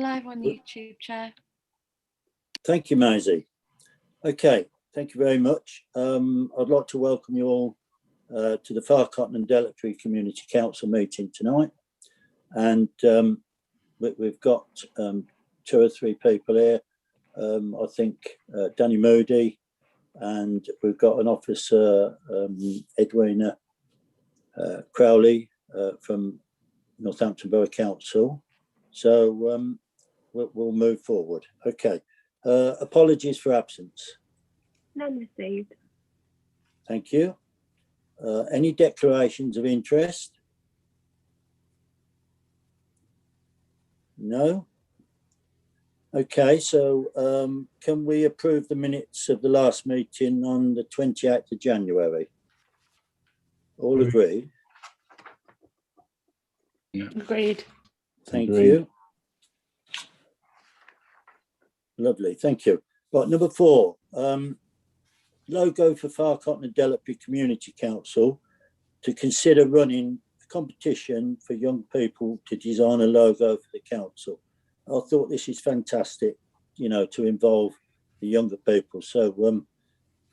Live on YouTube, Chair. Thank you, Maisie. Okay, thank you very much. I'd like to welcome you all to the Far Cotton and Delapré Community Council meeting tonight. And we've got 2 or 3 people here. I think Danny Moody, and we've got an officer, Edwina Crowley from Northampton Borough Council. So we'll move forward. Okay. Apologies for absence. None received. Thank you. Any declarations of interest? No? Okay, so can we approve the minutes of the last meeting on the 28th of January? All agree? Agreed. Thank you. Lovely, thank you. Right, number 4, logo for Far Cotton and Delapré Community Council to consider running a competition for young people to design a logo for the council. I thought this is fantastic, you know, to involve the younger people. So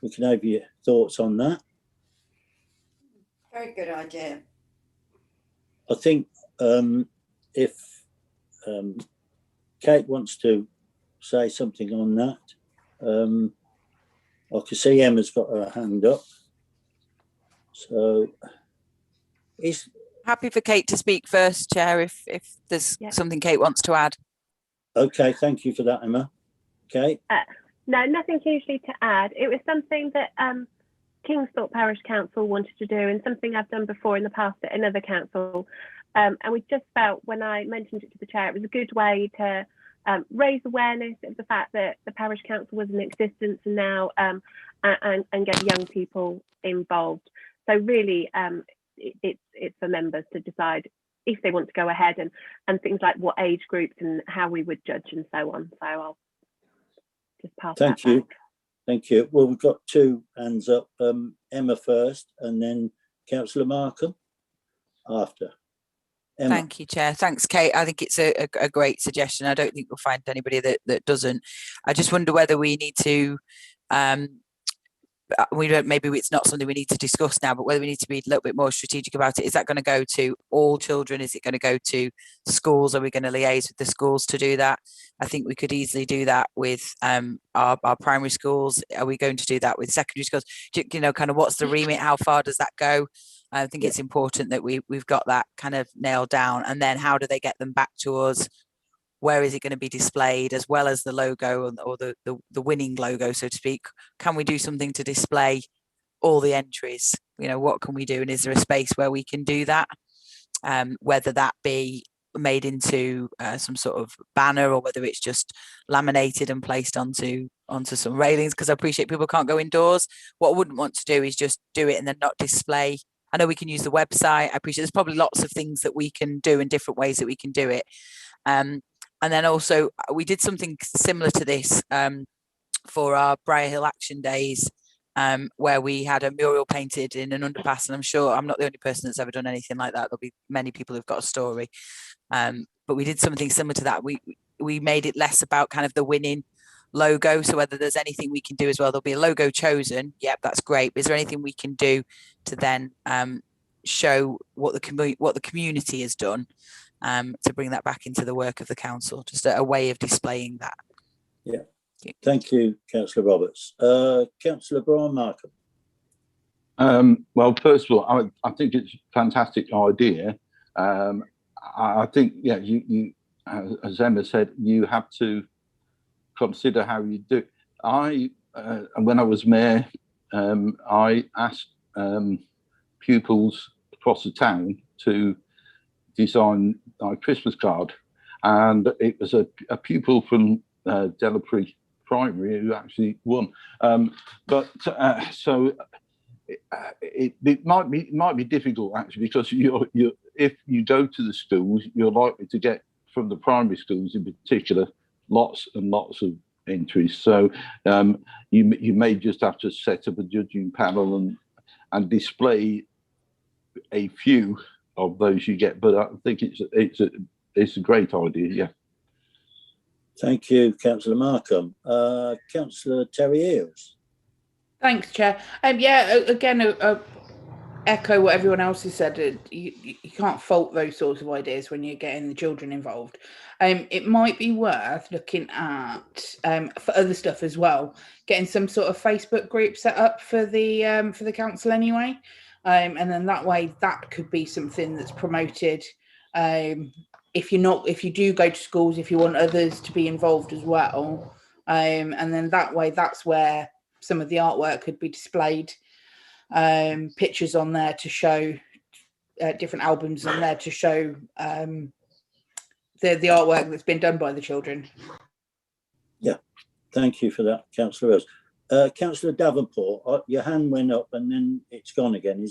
we can have your thoughts on that. Very good idea. I think if Kate wants to say something on that, I can see Emma's got her hand up. So is happy for Kate to speak first, Chair, if there's something Kate wants to add. Okay, thank you for that, Emma. Okay. No, nothing hugely to add. It was something that Kingsthorpe Parish Council wanted to do, and something I've done before in the past at another council. And we just felt, when I mentioned it to the chair, it was a good way to raise awareness of the fact that the parish council was in existence and now, and get young people involved. So really, it's for members to decide if they want to go ahead, and things like what age groups and how we would judge and so on. So I'll just pass that back. Thank you. Thank you. Well, we've got 2 hands up. Emma first, and then Councillor Markham after. Emma. Thank you, Chair. Thanks, Kate. I think it's a great suggestion. I don't think we'll find anybody that doesn't. I just wonder whether we need to, maybe it's not something we need to discuss now, but whether we need to be a little bit more strategic about it. Is that going to go to all children? Is it going to go to schools? Are we going to liaise with the schools to do that? I think we could easily do that with our primary schools. Are we going to do that with secondary schools? You know, kind of what's the remit? How far does that go? I think it's important that we've got that kind of nailed down. And then how do they get them back to us? Where is it going to be displayed, as well as the logo or the winning logo, so to speak? Can we do something to display all the entries? You know, what can we do? And is there a space where we can do that? Whether that be made into some sort of banner, or whether it's just laminated and placed onto some railings, because I appreciate people can't go indoors. What I wouldn't want to do is just do it and then not display. I know we can use the website. I appreciate there's probably lots of things that we can do and different ways that we can do it. And then also we did something similar to this for our Briar Hill Action Days, where we had a mural painted in an underpass, and I'm sure I'm not the only person that's ever done anything like that. There'll be many people who've got a story, but we did something similar to that. We made it less about kind of the winning logo, so whether there's anything we can do as well. There'll be a logo chosen, yep, that's great, but is there anything we can do to then show what the community has done, to bring that back into the work of the council, just a way of displaying that. Yeah, thank you, Councillor Roberts. Councillor Brian Markham. Well, first of all, I think it's a fantastic idea. I think, yeah, you as Emma said, you have to consider how you do. When I was mayor, I asked pupils across the town to design my Christmas card, and it was a pupil from Delapré Primary who actually won. So it might be difficult actually, because if you go to the schools, you're likely to get, from the primary schools in particular, lots and lots of entries. So you may just have to set up a judging panel and display a few of those you get. But I think it's a great idea. Yeah. Thank you, Councillor Markham. Councillor Terry Eales. Thanks, Chair. Yeah, again, echo what everyone else has said. You can't fault those sorts of ideas when you're getting the children involved. It might be worth looking at for other stuff as well, getting some sort of Facebook group set up for the council anyway, and then that way that could be something that's promoted. If you do go to schools, if you want others to be involved as well, and then that way that's where some of the artwork could be displayed. Pictures on there to show different albums on there to show the artwork that's been done by the children. Yeah, thank you for that, Councillor Rose. Councillor Davenport, your hand went up and then it's gone again.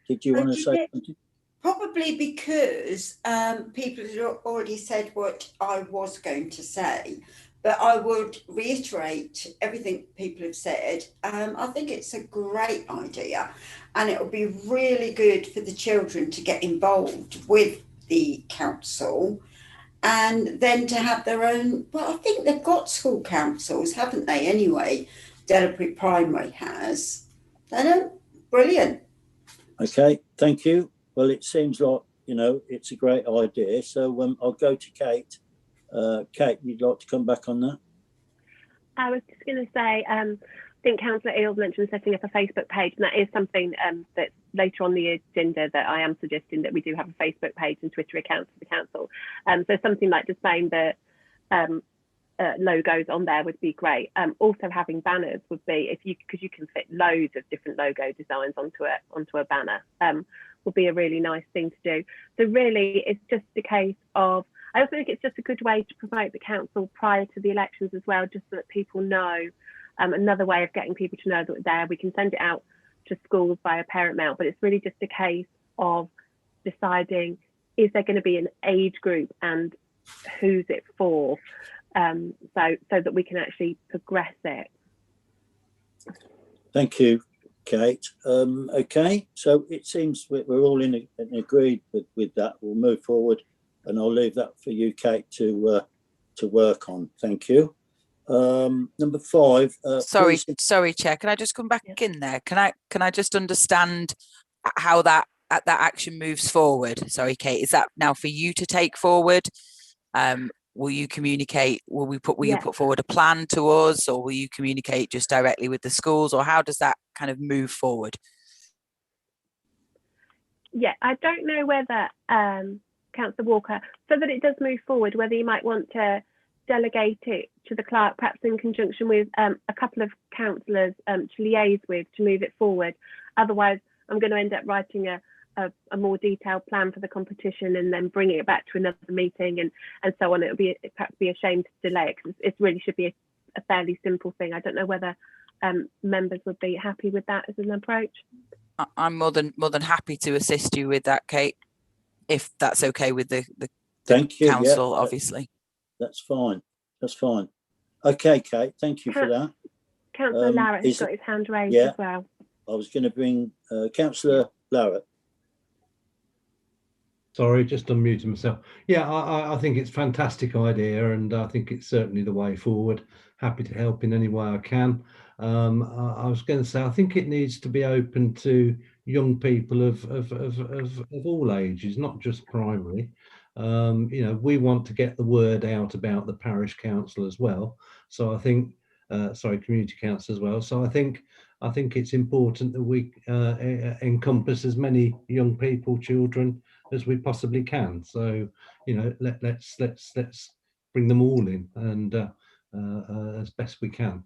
Did you want to say something? Probably because people had already said what I was going to say, but I would reiterate everything people have said. I think it's a great idea, and it will be really good for the children to get involved with the council and then to have their own, well, I think they've got school councils, haven't they, anyway? Delapré Primary has. They don't? Brilliant. Okay, thank you. Well, it seems like, it's a great idea. So I'll go to Kate. Kate, you'd like to come back on that? I was just going to say, I think Councillor Eales mentioned setting up a Facebook page, and that is something that later on the agenda that I am suggesting that we do have a Facebook page and Twitter account for the council. So something like displaying the logos on there would be great. Also having banners would be, because you can fit loads of different logo designs onto a banner, would be a really nice thing to do. So really, it's just a case of, I also think it's just a good way to promote the council prior to the elections as well, just so that people know. Another way of getting people to know that we're there. We can send it out to schools via parent mail, but it's really just a case of deciding, is there going to be an age group and who's it for, so that we can actually progress it. Thank you, Kate. Okay, so it seems we're all in agreed with that. We'll move forward, and I'll leave that for you, Kate, to work on. Thank you. Number 5. Sorry, Chair. Can I just come back in there? Can I just understand how that action moves forward? Sorry, Kate. Is that now for you to take forward? Will you communicate? Will you put forward a plan to us, or will you communicate just directly with the schools, or how does that kind of move forward? Yeah, I don't know whether Councillor Walker, so that it does move forward, whether you might want to delegate it to the clerk, perhaps in conjunction with a couple of councillors to liaise with to move it forward. Otherwise, I'm going to end up writing a more detailed plan for the competition and then bringing it back to another meeting and so on. It'll perhaps be a shame to delay it, because it really should be a fairly simple thing. I don't know whether members would be happy with that as an approach. I'm more than happy to assist you with that, Kate, if that's okay with the Thank you. council, Yeah, obviously. That's fine. That's fine. Okay, Kate, thank you for that. Councillor Larratt has got his hand raised as well. I was going to bring Councillor Larratt. Sorry, just unmuting myself. Yeah, I think it's a fantastic idea, and I think it's certainly the way forward. Happy to help in any way I can. I was going to say, I think it needs to be open to young people of all ages, not just primary. We want to get the word out about the parish council as well. So I think, community council as well. So I think it's important that we encompass as many young people, children, as we possibly can. So let's bring them all in, and as best we can.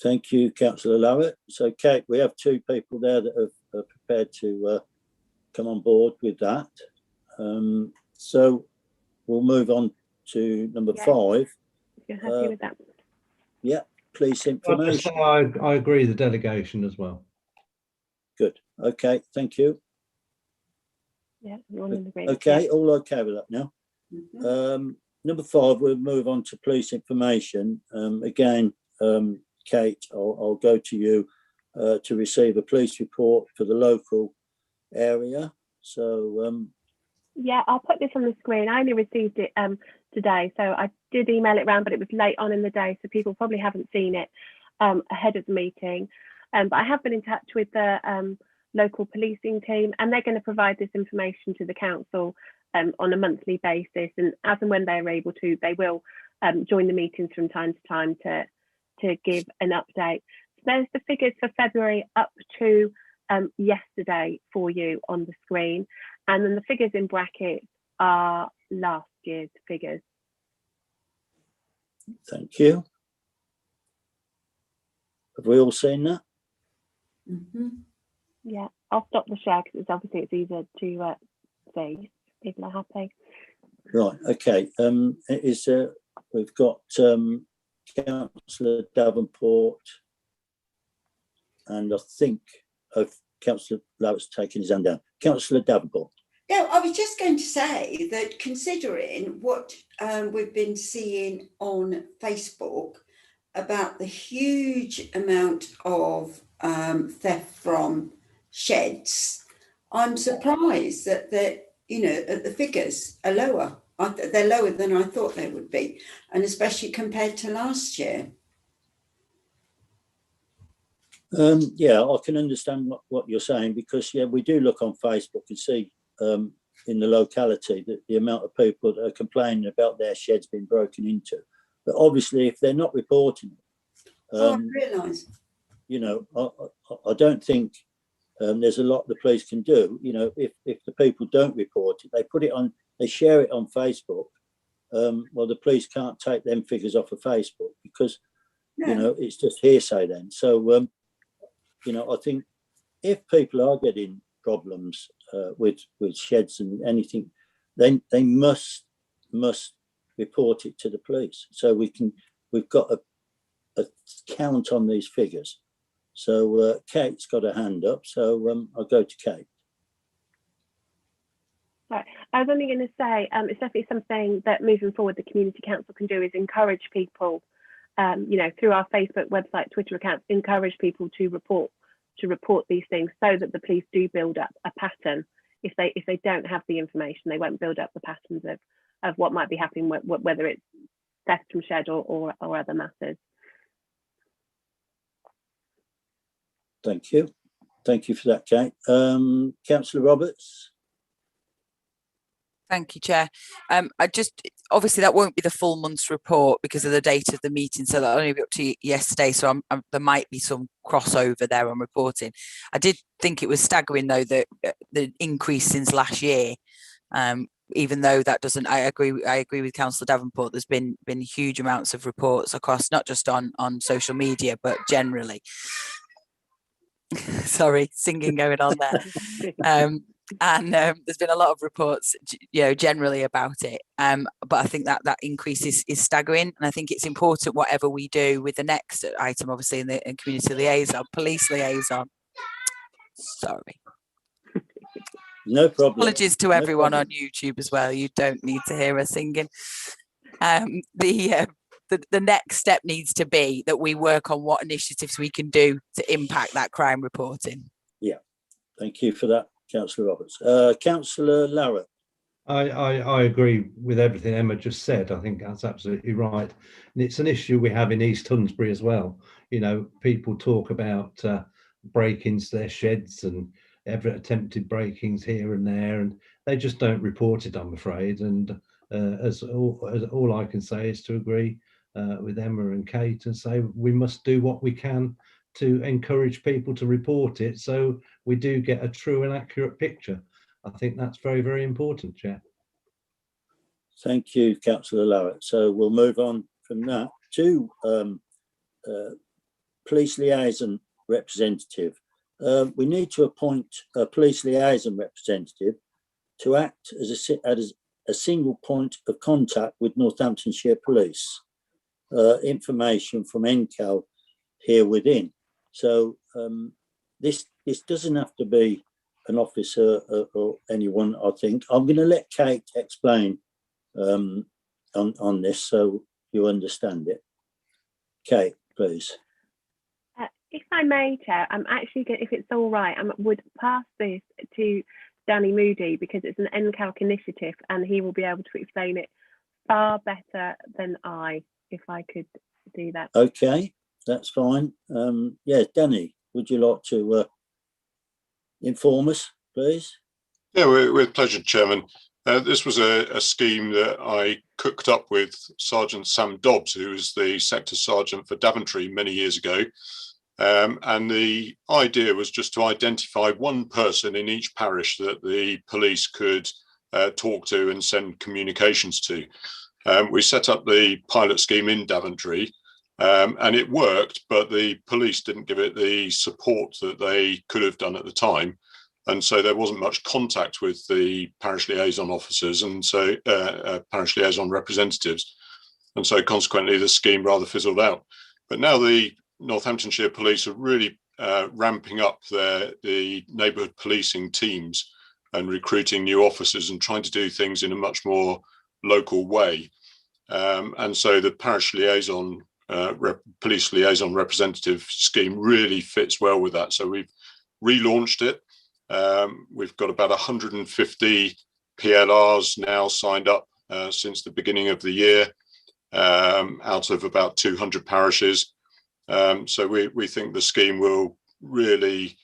Thank you, Councillor Larratt. So, Kate, we have 2 people there that are prepared to come on board with that. So we'll move on to number 5. You're happy with that? Yeah, police information. I agree, the delegation as well. Good. Okay, thank you. Yeah, we're all in agreement. Okay, all okay with that now. Number 5, we'll move on to police information. Again, Kate, I'll go to you to receive a police report for the local area. So yeah, I'll put this on the screen. I only received it today. So I did email it around, but it was late on in the day, so people probably haven't seen it ahead of the meeting. But I have been in touch with the local policing team, and they're going to provide this information to the council on a monthly basis. And as and when they're able to, they will join the meetings from time to time to give an update. So there's the figures for February up to yesterday for you on the screen. And then the figures in brackets are last year's figures. Thank you. Have we all seen that? Mm-hmm. Yeah, I'll stop the share because it's easier to see. People are happy. Right. Okay. We've got Councillor Davenport, and I think Councillor Larratt's taking his hand down. Councillor Davenport. Yeah, I was just going to say that considering what we've been seeing on Facebook about the huge amount of theft from sheds, I'm surprised that the figures are lower. They're lower than I thought they would be, and especially compared to last year. Yeah, I can understand what you're saying, because we do look on Facebook and see in the locality that the amount of people that are complaining about their sheds being broken into. But obviously, if they're not reporting it, I realise. I don't think there's a lot the police can do. If the people don't report it, they share it on Facebook. Well, the police can't take them figures off of Facebook because it's just hearsay then. So I think if people are getting problems with sheds and anything, then they must report it to the police. So we've got a count on these figures. So Kate's got her hand up, so I'll go to Kate. Right. I was only going to say it's definitely something that moving forward the community council can do is encourage people, through our Facebook, website, Twitter accounts, encourage people to report these things so that the police do build up a pattern. If they don't have the information, they won't build up the patterns of what might be happening, whether it's theft from shed or other matters. Thank you. Thank you for that, Kate. Councillor Roberts. Thank you, Chair. Obviously that won't be the full month's report because of the date of the meeting, so that'll only be up to yesterday. So there might be some crossover there on reporting. I did think it was staggering though that the increase since last year. Even though that doesn't, I agree with Councillor Davenport. There's been huge amounts of reports across, not just on social media, but generally. Sorry, singing going on there. And there's been a lot of reports, generally about it. But I think that increase is staggering, and I think it's important whatever we do with the next item, obviously in the community liaison, police liaison. Sorry. No problem. Apologies to everyone on YouTube as well. You don't need to hear us singing. The next step needs to be that we work on what initiatives we can do to impact that crime reporting. Yeah. Thank you for that, Councillor Roberts. Councillor Larratt. I agree with everything Emma just said. I think that's absolutely right. And it's an issue we have in East Hunsbury as well. People talk about break-ins to their sheds and attempted break-ins here and there, and they just don't report it, I'm afraid. And as all I can say is to agree with Emma and Kate and say we must do what we can to encourage people to report it so we do get a true and accurate picture. I think that's very, very important, Chair. Thank you, Councillor Larratt. So we'll move on from that to police liaison representative. We need to appoint a police liaison representative to act as a single point of contact with Northamptonshire Police. Information from NCAL here within. So this doesn't have to be an officer or anyone, I think. I'm going to let Kate explain on this so you understand it. Kate, please. If I may, Chair, I'm actually going, if it's all right, I would pass this to Danny Moody because it's an NCALC initiative and he will be able to explain it far better than I, if I could do that. Okay, that's fine. Yeah, Danny, would you like to inform us, please? Yeah, with pleasure, Chairman. This was a scheme that I cooked up with Sergeant Sam Dobbs, who was the Sector Sergeant for Daventry many years ago. And the idea was just to identify one person in each parish that the police could talk to and send communications to. We set up the pilot scheme in Daventry, and it worked, but the police didn't give it the support that they could have done at the time. And so there wasn't much contact with the parish liaison officers and so parish liaison representatives. And so consequently, the scheme rather fizzled out. But now the Northamptonshire Police are really ramping up the neighbourhood policing teams and recruiting new officers and trying to do things in a much more local way. And so the parish liaison, police liaison representative scheme really fits well with that. So we've relaunched it. We've got about 150 PLRs now signed up since the beginning of the year, out of about 200 parishes. So we think the scheme will really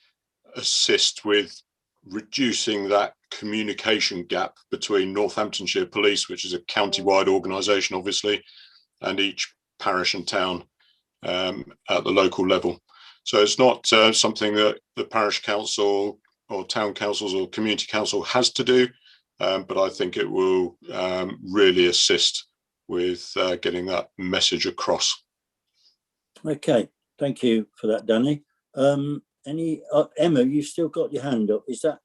assist with reducing that communication gap between Northamptonshire Police, which is a county-wide organisation, obviously, and each parish and town at the local level. So it's not something that the parish council or town councils or community council has to do, but I think it will really assist with getting that message across. Okay, thank you for that, Danny. Emma, you've still got your hand up. Is that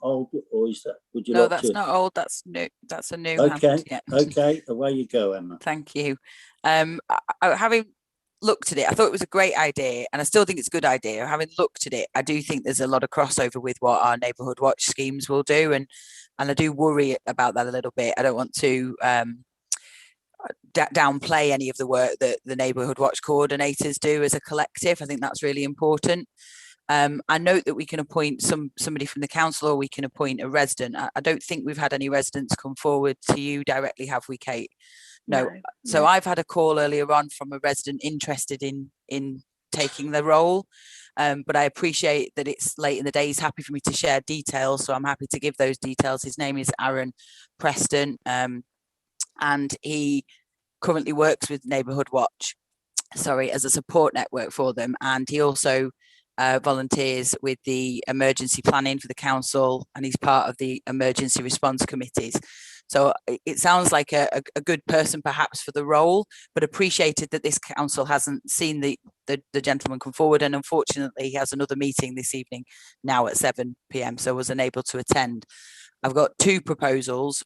old, or is that? Would you? No, like that's to... not old. That's new. That's a new. Okay, hand. Yeah. Okay, away you go, Emma. Thank you. Having looked at it, I thought it was a great idea, and I still think it's a good idea. Having looked at it, I do think there's a lot of crossover with what our neighbourhood watch schemes will do, and I do worry about that a little bit. I don't want to downplay any of the work that the neighbourhood watch coordinators do as a collective. I think that's really important. I note that we can appoint somebody from the council, or we can appoint a resident. I don't think we've had any residents come forward to you directly, have we, Kate? No. So I've had a call earlier on from a resident interested in taking the role, but I appreciate that it's late in the day. He's happy for me to share details, so I'm happy to give those details. His name is Aaron Preston, and he currently works with Neighbourhood Watch, as a support network for them, and he also volunteers with the emergency planning for the council, and he's part of the emergency response committees. So it sounds like a good person perhaps for the role, but appreciated that this council hasn't seen the gentleman come forward, and unfortunately he has another meeting this evening now at 7 p.m, so was unable to attend. I've got two proposals.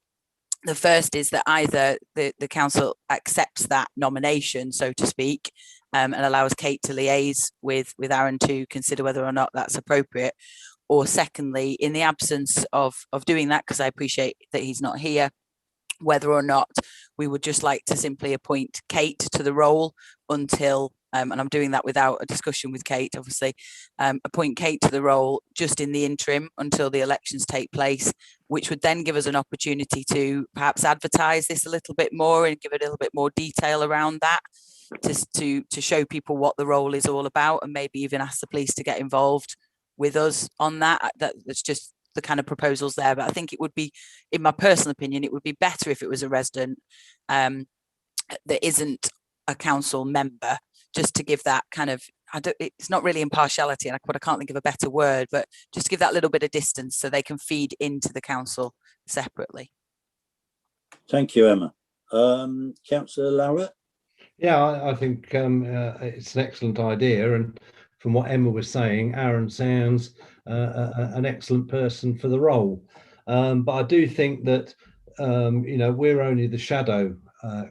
The first is that either the council accepts that nomination, so to speak, and allows Kate to liaise with Aaron to consider whether or not that's appropriate. Or secondly, in the absence of doing that, because I appreciate that he's not here, whether or not we would just like to simply appoint Kate to the role until, and I'm doing that without a discussion with Kate, obviously, appoint Kate to the role just in the interim until the elections take place, which would then give us an opportunity to perhaps advertise this a little bit more and give it a little bit more detail around that, to show people what the role is all about, and maybe even ask the police to get involved with us on that. That's just the kind of proposals there. But I think it would be, in my personal opinion, it would be better if it was a resident that isn't a council member, just to give that kind of, it's not really impartiality, but I can't think of a better word, but just to give that little bit of distance so they can feed into the council separately. Thank you, Emma. Councillor Larratt? Yeah, I think it's an excellent idea, and from what Emma was saying, Aaron sounds an excellent person for the role. But I do think that we're only the shadow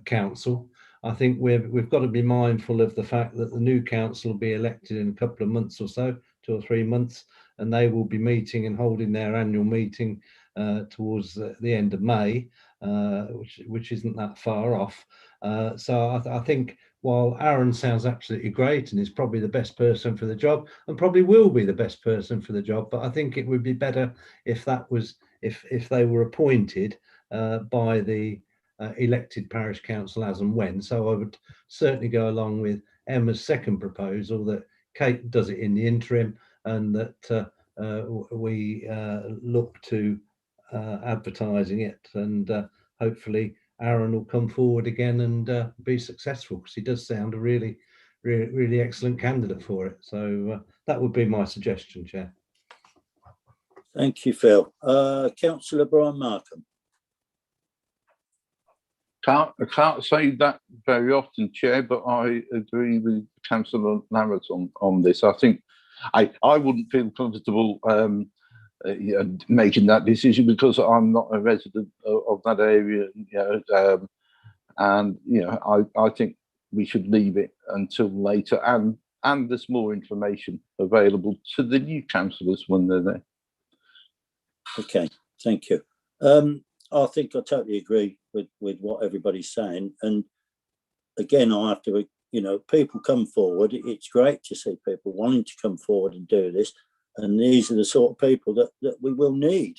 council. I think we've got to be mindful of the fact that the new council will be elected in a couple of months or so, 2 or 3 months, and they will be meeting and holding their annual meeting towards the end of May, which isn't that far off. So I think while Aaron sounds absolutely great and is probably the best person for the job, and probably will be the best person for the job, but I think it would be better if that was if they were appointed by the elected parish council as and when. So I would certainly go along with Emma's second proposal, that Kate does it in the interim, and that we look to advertising it, and hopefully Aaron will come forward again and be successful, because he does sound a really excellent candidate for it. So that would be my suggestion, Chair. Thank you, Phil. Councillor Brian Markham. I can't say that very often, Chair, but I agree with Councillor Larratt on this. I think I wouldn't feel comfortable making that decision, because I'm not a resident of that area, and I think we should leave it until later, and there's more information available to the new councillors when they're there. Okay, thank you. I think I totally agree with what everybody's saying, and again, I have to, people come forward. It's great to see people wanting to come forward and do this, and these are the sort of people that we will need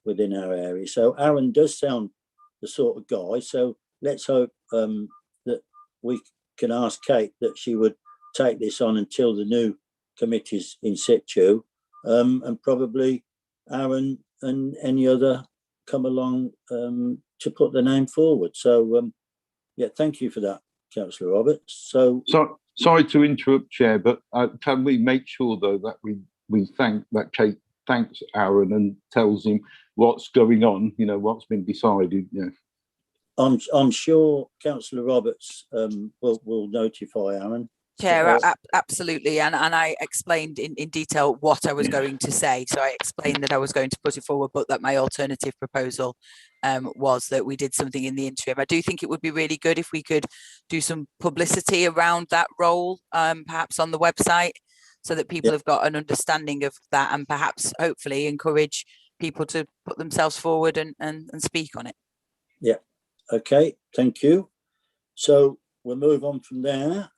within our area. So Aaron does sound the sort of guy, so let's hope that we can ask Kate that she would take this on until the new committee's in situ, and probably Aaron and any other come along to put the name forward. So yeah, thank you for that, Councillor Roberts. So sorry to interrupt, Chair, but can we make sure though that we thank that Kate thanks Aaron and tells him what's going on, what's been decided. I'm sure Councillor Roberts will notify Aaron. Chair, absolutely, and I explained in detail what I was going to say. So I explained that I was going to put it forward, but that my alternative proposal was that we did something in the interim. I do think it would be really good if we could do some publicity around that role, perhaps on the website, so that people have got an understanding of that, and perhaps hopefully encourage people to put themselves forward and speak on it. Yeah. Okay, thank you. So we'll move on from there.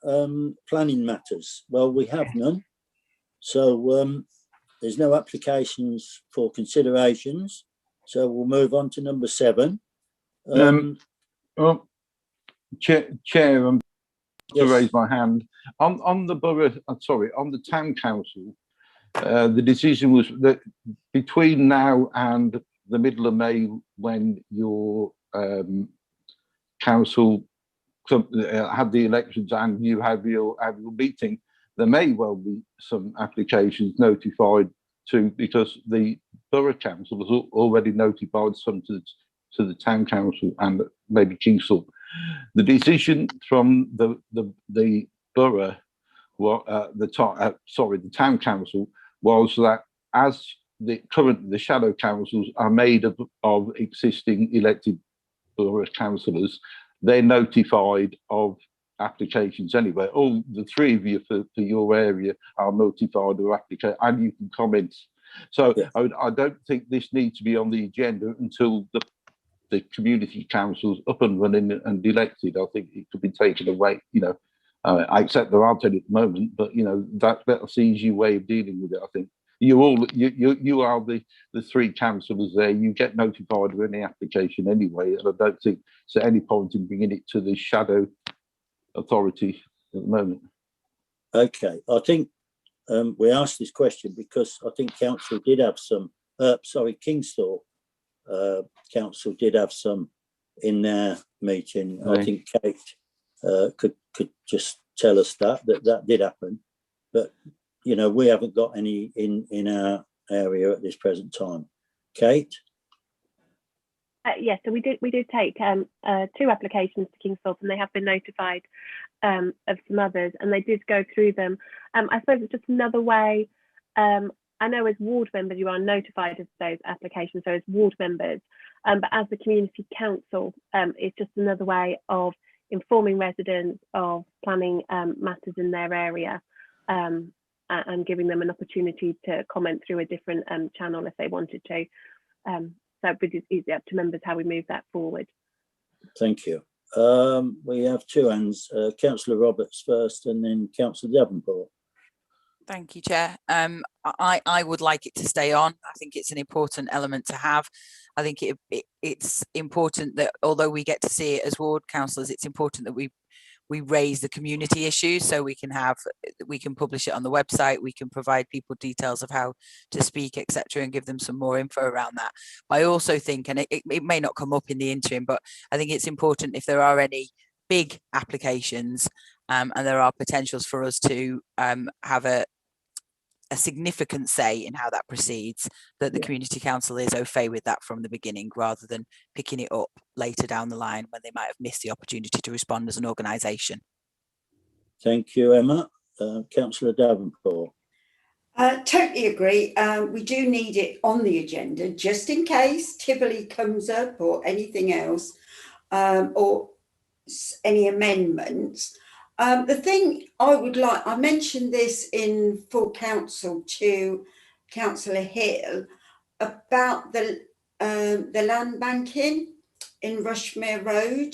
Planning matters. Well, we have none. So there's no applications for considerations. So we'll move on to number 7. Chair, I'm to raise my hand. On the borough, on the town council, the decision was that between now and the middle of May, when your council have the elections and you have your annual meeting, there may well be some applications notified too, because the borough council has already notified some to the town council and maybe Kingsthorpe. The decision from the borough, the town council, was that as the shadow councils are made of existing elected borough councillors, they're notified of applications anyway. All the 3 of you for your area are notified of applications, and you can comment. So I don't think this needs to be on the agenda until the community council's up and running and elected. I think it could be taken away. I accept there aren't any at the moment, but that's the easy way of dealing with it. I think you are the 3 councillors there. You get notified of any application anyway, and I don't think there's any point in bringing it to the shadow authority at the moment. Okay, I think we asked this question because I think council did have some. Kingsthorpe council did have some in their meeting. Right. I think Kate could just tell us that did happen, but we haven't got any in our area at this present time. Kate? Yes, so we did take 2 applications to Kingsthorpe, and they have been notified of some others, and they did go through them. I suppose it's just another way. I know as ward members you are notified of those applications, so as ward members, but as the community council, it's just another way of informing residents of planning matters in their area, and giving them an opportunity to comment through a different channel if they wanted to. So it's easy up to members how we move that forward. Thank you. We have 2 hands. Councillor Roberts first, and then Councillor Davenport. Thank you, Chair. I would like it to stay on. I think it's an important element to have. I think it's important that although we get to see it as ward councillors, it's important that we raise the community issues, so we can publish it on the website, we can provide people details of how to speak, etc., and give them some more info around that. But I also think, and it may not come up in the interim, but I think it's important if there are any big applications and there are potentials for us to have a significant say in how that proceeds, that the community council is au fait with that from the beginning, rather than picking it up later down the line when they might have missed the opportunity to respond as an organisation. Thank you, Emma. Councillor Davenport. Totally agree. We do need it on the agenda just in case Tivoli comes up or anything else, or any amendments. The thing I would like, I mentioned this in full council to Councillor Hill about the land banking in Rushmere Road.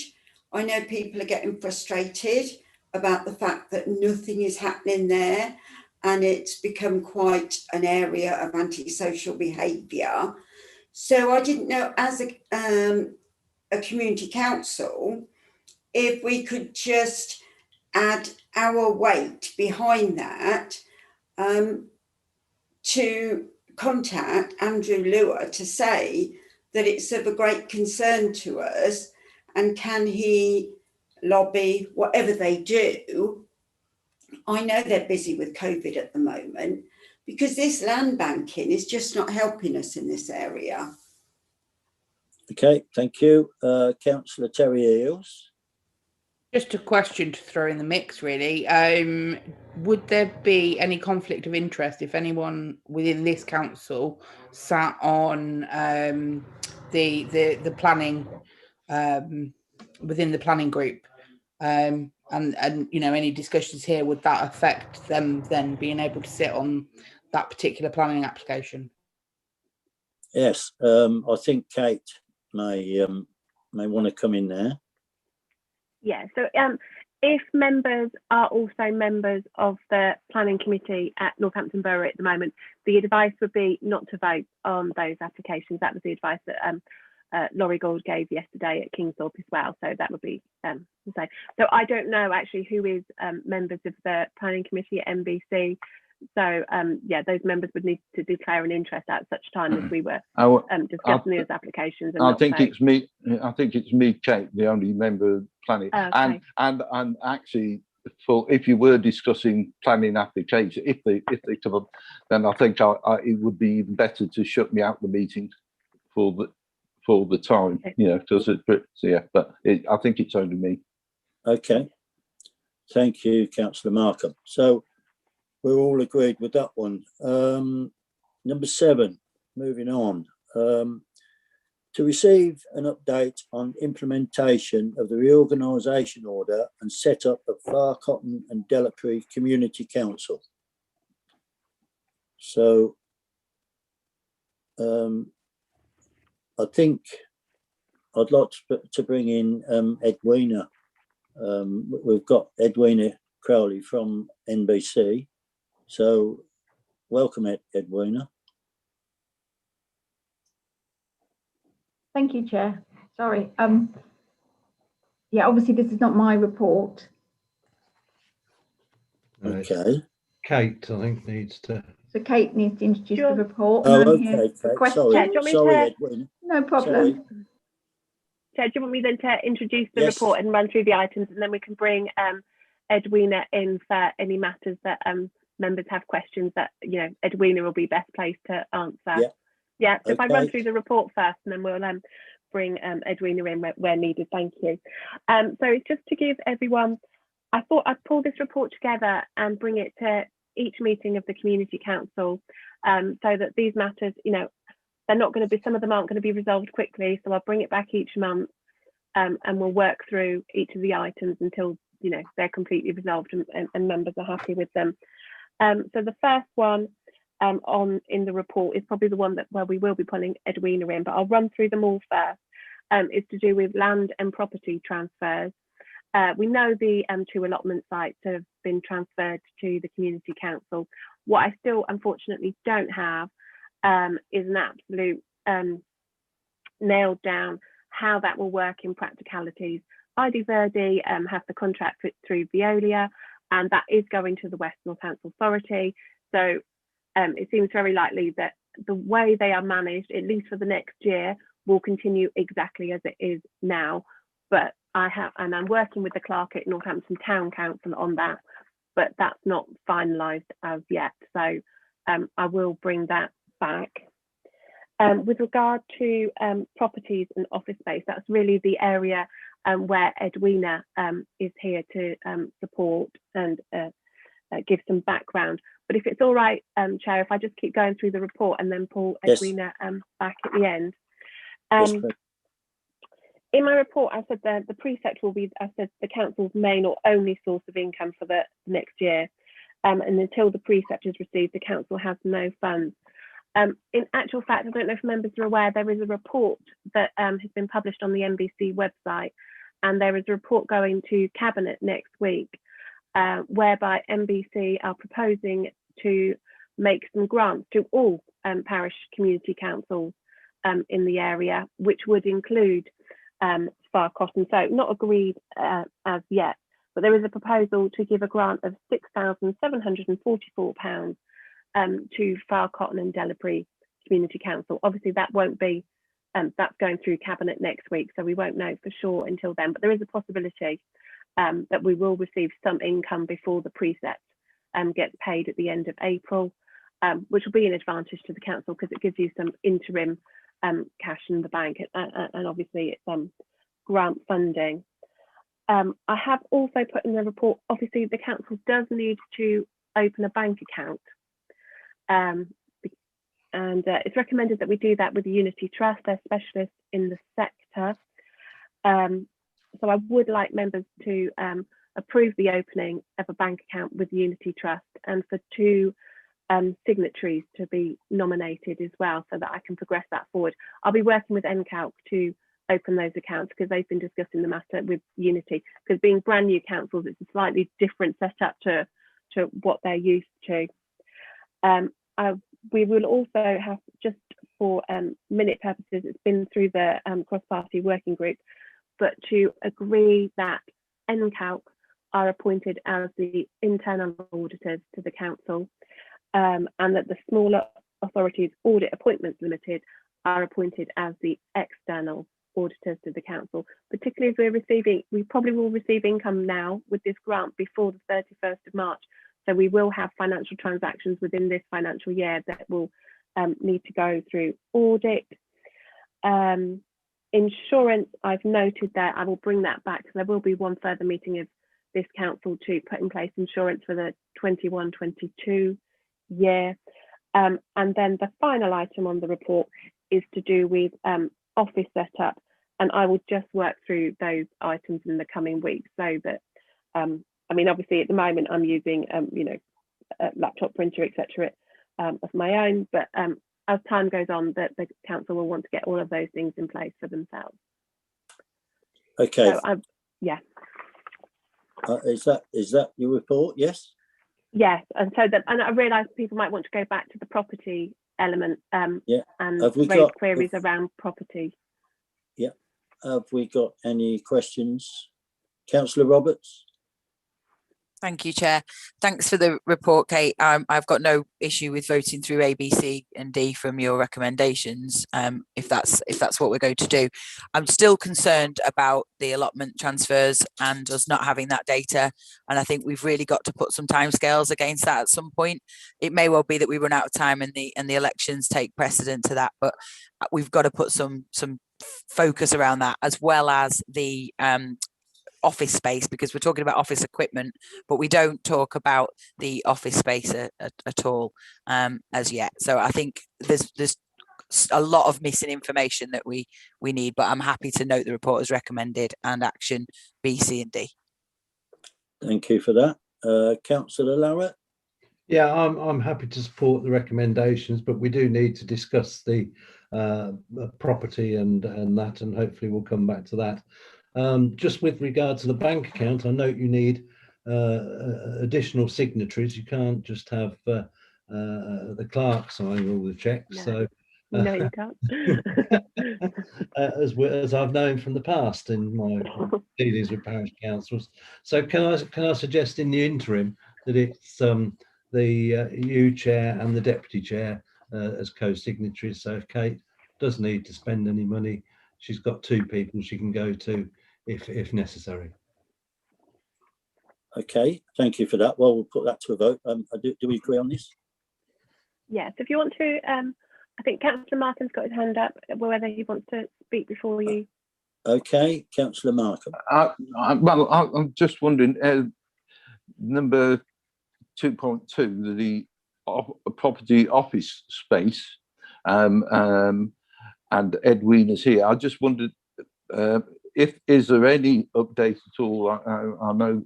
I know people are getting frustrated about the fact that nothing is happening there, and it's become quite an area of antisocial behaviour. So I didn't know, as a community council, if we could just add our weight behind that, to contact Andrew Lewis to say that it's of a great concern to us, and can he lobby whatever they do. I know they're busy with COVID at the moment, because this land banking is just not helping us in this area. Okay, thank you. Councillor Terry Eales. Just a question to throw in the mix, really. Would there be any conflict of interest if anyone within this council sat on the planning within the planning group, and you know, any discussions here, would that affect them then being able to sit on that particular planning application? Yes, I think Kate may want to come in there. Yeah, so if members are also members of the planning committee at Northampton Borough at the moment, the advice would be not to vote on those applications. That was the advice that Laurie Gould gave yesterday at Kingsthorpe as well. So that would be the same. So I don't know actually who is members of the planning committee at NBC. So yeah, those members would need to declare an interest at such time as we were discussing those applications. And I think it's me. I think it's me, Kate, the only member of planning. Okay. And actually, if you were discussing planning applications, if they come up, then I think it would be even better to shut me out the meeting for the time. You know, does it? So yeah, but I think it's only me. Okay. Thank you, Councillor Markham. So we're all agreed with that one. Number 7, moving on. To receive an update on implementation of the reorganisation order and set up of Far Cotton and Delapré Community Council. So I think I'd like to bring in Edwina. We've got Edwina Crowley from NBC. So welcome, Edwina. Thank you, Chair. Sorry. Yeah, obviously this is not my report. Okay. Kate, I think, needs to. So Kate needs to introduce the report. Oh, and I'm okay, here for Kate. questions. Sorry, Edwina. No problem. Chair, do you want me then to introduce the report and run through the items, and then we can bring Edwina in for any matters that members have questions that, you know, Edwina will be best placed to answer. Yeah, so if I run through the report first, and then we'll bring Edwina in where needed. Thank you. So it's just to give everyone, I thought I'd pull this report together and bring it to each meeting of the Community Council, so that these matters, you know, they're not going to be, some of them aren't going to be resolved quickly. So I'll bring it back each month, and we'll work through each of the items until, you know, they're completely resolved and members are happy with them. So the first one in the report is probably the one where we will be pulling Edwina in, but I'll run through them all first. It's to do with land and property transfers. We know the 2 allotment sites have been transferred to the community council. What I still unfortunately don't have is an absolute nailed down how that will work in practicalities. ID Verdi have the contract through Veolia, and that is going to the West Northampton Authority. So it seems very likely that the way they are managed, at least for the next year, will continue exactly as it is now. But I'm working with the clerk at Northampton Town Council on that, but that's not finalised as yet. So I will bring that back. With regard to properties and office space, that's really the area where Edwina is here to support and give some background. But if it's all right, Chair, if I just keep going through the report and then pull Edwina back at the end. In my report, I said the precept will be, I said, the council's main or only source of income for the next year. And until the precept is received, the council has no funds. In actual fact, I don't know if members are aware, there is a report that has been published on the NBC website, and there is a report going to Cabinet next week, whereby NBC are proposing to make some grants to all parish community councils in the area, which would include Farcott and Soap. Not agreed as yet, but there is a proposal to give a grant of £6,744 to Farcott and Delapré Community Council. Obviously, that won't be, that's going through Cabinet next week, so we won't know for sure until then, but there is a possibility that we will receive some income before the precept gets paid at the end of April, which will be an advantage to the council because it gives you some interim cash in the bank, and obviously it's grant funding. I have also put in the report, obviously the council does need to open a bank account, and it's recommended that we do that with the Unity Trust. They're specialists in the sector. So I would like members to approve the opening of a bank account with Unity Trust, and for 2 signatories to be nominated as well, so that I can progress that forward. I'll be working with NCALC to open those accounts because they've been discussing the matter with Unity, because being brand new councils, it's a slightly different setup to what they're used to. We will also have, just for minute purposes, it's been through the cross-party working group, but to agree that NCALC are appointed as the internal auditors to the council, and that the smaller authorities Audit Appointments Limited are appointed as the external auditors to the council, particularly as we probably will receive income now with this grant before the 31st of March. So we will have financial transactions within this financial year that will need to go through audit. Insurance, I've noted that I will bring that back because there will be one further meeting of this council to put in place insurance for the 21-22 year. And then the final item on the report is to do with office setup, and I will just work through those items in the coming weeks, so that I mean, obviously at the moment I'm using a laptop printer, etc. Of my own, but as time goes on, that the council will want to get all of those things in place for themselves. Okay. So yeah. Is that your report? Yes. Yes, and so that, and I realise people might want to go back to the property element and raise queries around property. Yeah. Have we got any questions? Councillor Roberts? Thank you, Chair. Thanks for the report, Kate. I've got no issue with voting through A, B, C and D from your recommendations, if that's what we're going to do. I'm still concerned about the allotment transfers and us not having that data, and I think we've really got to put some timescales against that at some point. It may well be that we run out of time and the elections take precedent to that, but we've got to put some focus around that, as well as the office space, because we're talking about office equipment, but we don't talk about the office space at all as yet. So I think there's a lot of missing information that we need, but I'm happy to note the report as recommended and action B, C and D. Thank you for that. Councillor Larratt? Yeah, I'm happy to support the recommendations, but we do need to discuss the property and that, and hopefully we'll come back to that. Just with regard to the bank account, I note you need additional signatories. You can't just have the clerk sign all the checks. No. So No, you can't. as I've known from the past in my dealings with parish councils. So can I suggest in the interim that it's the you chair and the deputy chair as co-signatories. So if Kate does need to spend any money, she's got two people she can go to if necessary. Okay, thank you for that. Well, we'll put that to a vote. Do we agree on this? Yes, if you want to, I think Councillor Markham's got his hand up, whether he wants to speak before you. Okay, Councillor Markham. Well, I'm just wondering, number 2.2, the property office space, and Edwin is here. I just wondered is there any update at all? I know,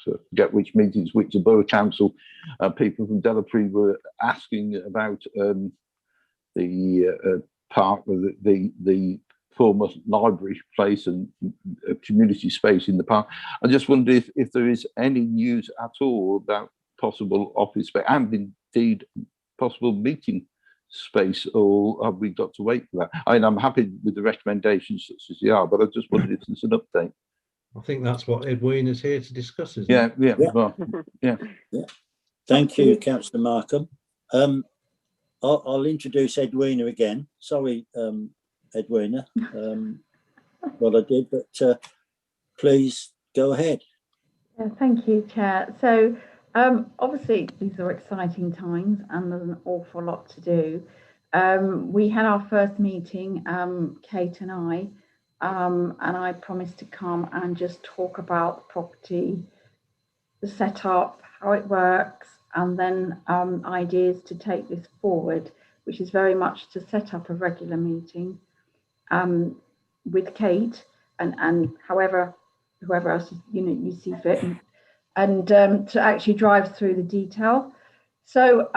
forget which meetings, which the Borough Council people from Delapré were asking about the park, the former library place and community space in the park. I just wonder if there is any news at all about possible office space and indeed possible meeting space, or have we got to wait for that? I mean, I'm happy with the recommendations such as they are, but I just wondered if there's an update. I think that's what Edwin is here to discuss, isn't Yeah, it? yeah, well, yeah. Thank you, Councillor Markham. I'll introduce Edwina again. Sorry, Edwina, what I did, but please go ahead. Thank you, Chair. So obviously these are exciting times and there's an awful lot to do. We had our first meeting, Kate and I promised to come and just talk about the property, the setup, how it works, and then ideas to take this forward, which is very much to set up a regular meeting with Kate and whoever else you see fit, and to actually drive through the detail. So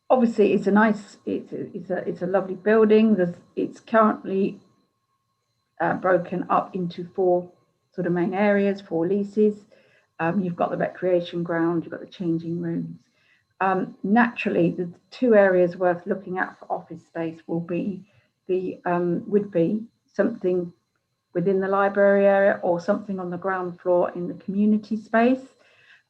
obviously it's a lovely building. It's currently broken up into 4 sort of main areas, 4 leases. You've got the recreation ground, you've got the changing rooms. Naturally, the 2 areas worth looking at for office space would be something within the library area or something on the ground floor in the community space.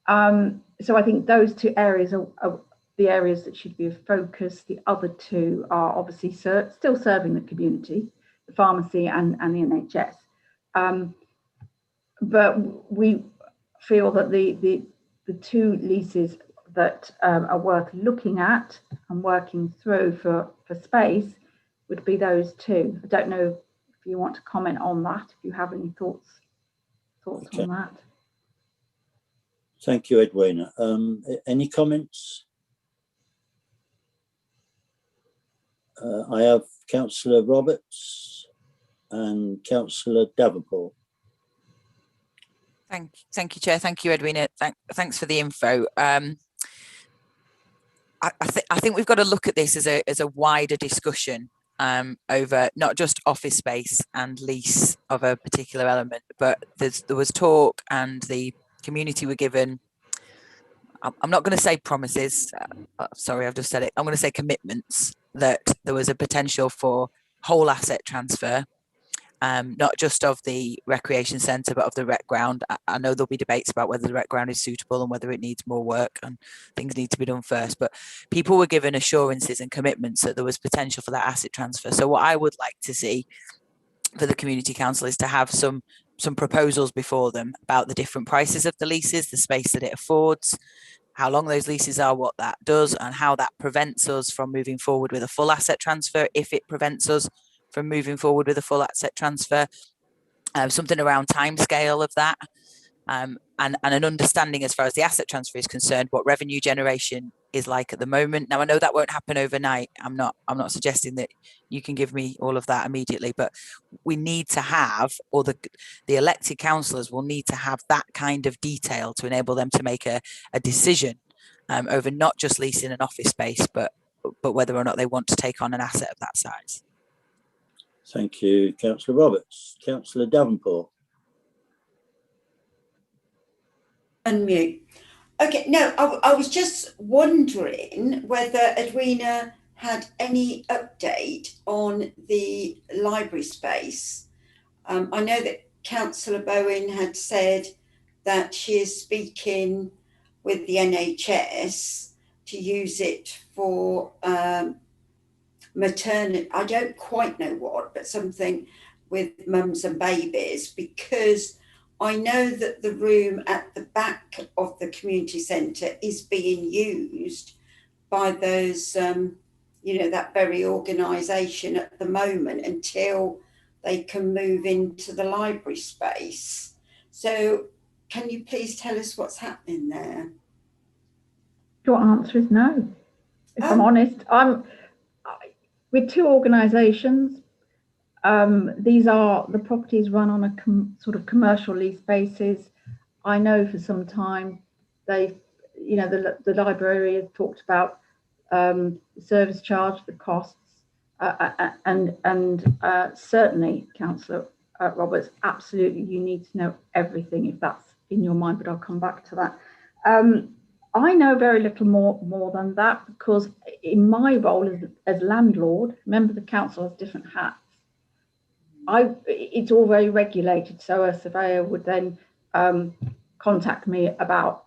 So I think those 2 areas are the areas that should be of focus. The other 2 are obviously still serving the community, the pharmacy and the NHS. But we feel that the 2 leases that are worth looking at and working through for space would be those 2. I don't know if you want to comment on that, if you have any thoughts Okay. on that. Thank you, Edwina. Any comments? I have Councillor Roberts and Councillor Davenport. Thank you, Chair. Thank you, Edwina. Thanks for the info. I think we've got to look at this as a wider discussion over not just office space and lease of a particular element, but there was talk and the community were given, I'm not going to say promises, sorry, I've just said it, I'm going to say commitments, that there was a potential for whole asset transfer, not just of the recreation centre, but of the rec ground. I know there'll be debates about whether the rec ground is suitable and whether it needs more work and things need to be done first, but people were given assurances and commitments that there was potential for that asset transfer. So what I would like to see for the community council is to have some proposals before them about the different prices of the leases, the space that it affords, how long those leases are, what that does, and how that prevents us from moving forward with a full asset transfer, if it prevents us from moving forward with a full asset transfer, something around timescale of that, and an understanding as far as the asset transfer is concerned, what revenue generation is like at the moment. Now, I know that won't happen overnight. I'm not suggesting that you can give me all of that immediately, but we need to have, or the elected councillors will need to have that kind of detail to enable them to make a decision over not just leasing an office space, but whether or not they want to take on an asset of that size. Thank you, Councillor Roberts. Councillor Davenport. Unmute. Okay, no, I was just wondering whether Edwina had any update on the library space. I know that Councillor Bowen had said that she is speaking with the NHS to use it for maternity, I don't quite know what, but something with mums and babies, because I know that the room at the back of the community centre is being used by those, that very organisation at the moment until they can move into the library space. So can you please tell us what's happening there? Short answer is no. If I'm honest, with two organisations. These are the properties run on a sort of commercial lease basis. I know for some time the library has talked about the service charge, the costs, and certainly, Councillor Roberts, absolutely, you need to know everything if that's in your mind. But I'll come back to that. I know very little more than that, because in my role as landlord, remember the council has different hats. It's all very regulated, so a surveyor would then contact me about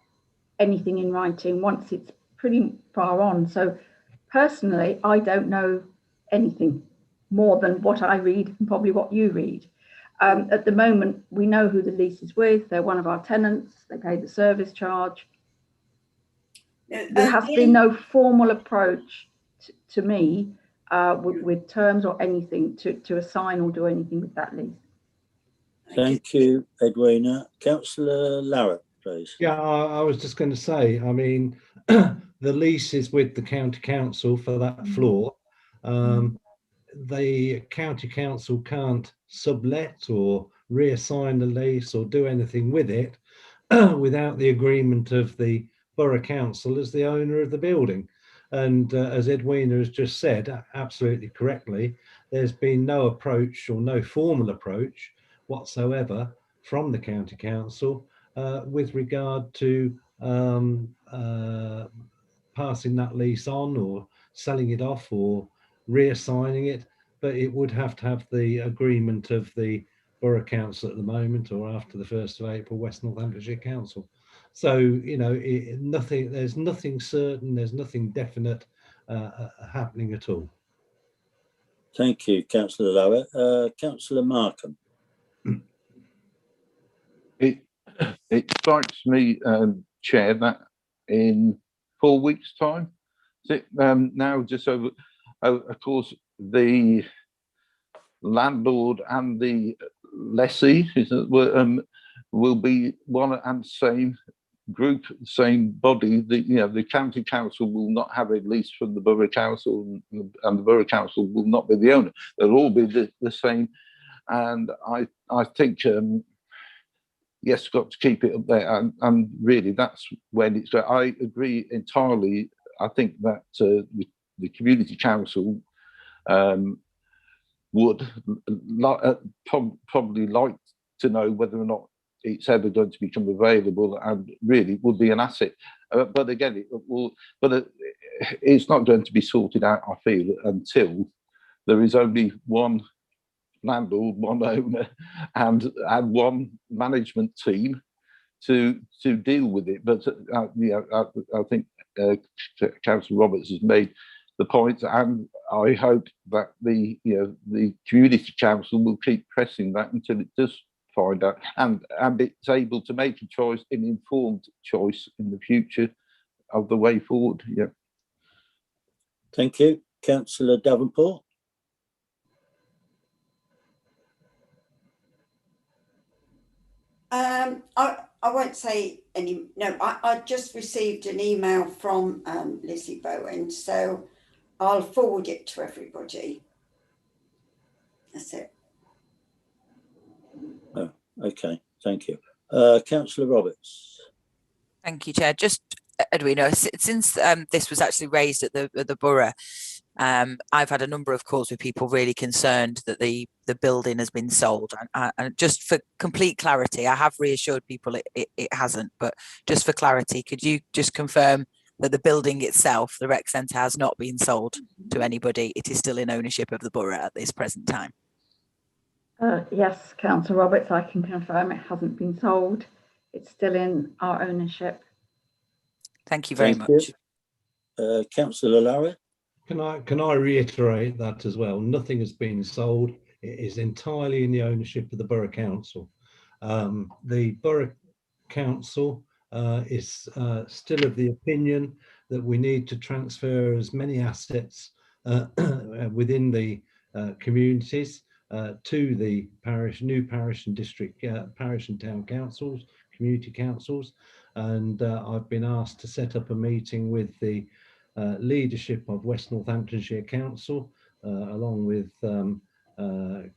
anything in writing once it's pretty far on. So personally, I don't know anything more than what I read and probably what you read. At the moment, we know who the lease is with. They're one of our tenants. They pay the service charge. There has been no formal approach to me with terms or anything to assign or do anything with that lease. Thank you, Edwina. Councillor Larratt, please. Yeah, I was just going to say, I mean, the lease is with the county council for that floor. The county council can't sublet or reassign the lease or do anything with it without the agreement of the borough council as the owner of the building. And as Edwina has just said, absolutely correctly, there's been no approach or no formal approach whatsoever from the county council with regard to passing that lease on or selling it off or reassigning it. But it would have to have the agreement of the borough council at the moment, or after the 1st of April, West Northamptonshire Council. So, there's nothing certain, there's nothing definite happening at all. Thank you, Councillor Larratt. Councillor Markham. It strikes me, Chair, that in 4 weeks' time, now just over, of course, the landlord and the lessee will be one and same group, same body. The county council will not have a lease from the borough council, and the borough council will not be the owner. They'll all be the same. And I think yes, got to keep it up there, and really that's when it's going. I agree entirely. I think that the community council would probably like to know whether or not it's ever going to become available, and really would be an asset. But again, it's not going to be sorted out, I feel, until there is only one landlord, one owner, and one management team to deal with it. But I think Councillor Roberts has made the point, and I hope that the community council will keep pressing that until it does find out, and it's able to make a choice, an informed choice in the future of the way forward. Yeah. Thank you, Councillor Davenport. I won't say any. No, I just received an email from Lizzie Bowen, so I'll forward it to everybody. That's it. Oh, okay, thank you. Councillor Roberts. Thank you, Chair. Just, Edwina, since this was actually raised at the borough, I've had a number of calls with people really concerned that the building has been sold. And just for complete clarity, I have reassured people it hasn't, but just for clarity, could you just confirm that the building itself, the rec centre, has not been sold to anybody? It is still in ownership of the borough at this present time. Yes, Councillor Roberts, I can confirm it hasn't been sold. It's still in our ownership. Thank you very Thank much. you. Councillor Larry? Can I reiterate that as well? Nothing has been sold. It is entirely in the ownership of the Borough Council. The Borough Council is still of the opinion that we need to transfer as many assets within the communities to the new parish and district, parish and town councils, community councils. And I've been asked to set up a meeting with the leadership of West Northamptonshire Council, along with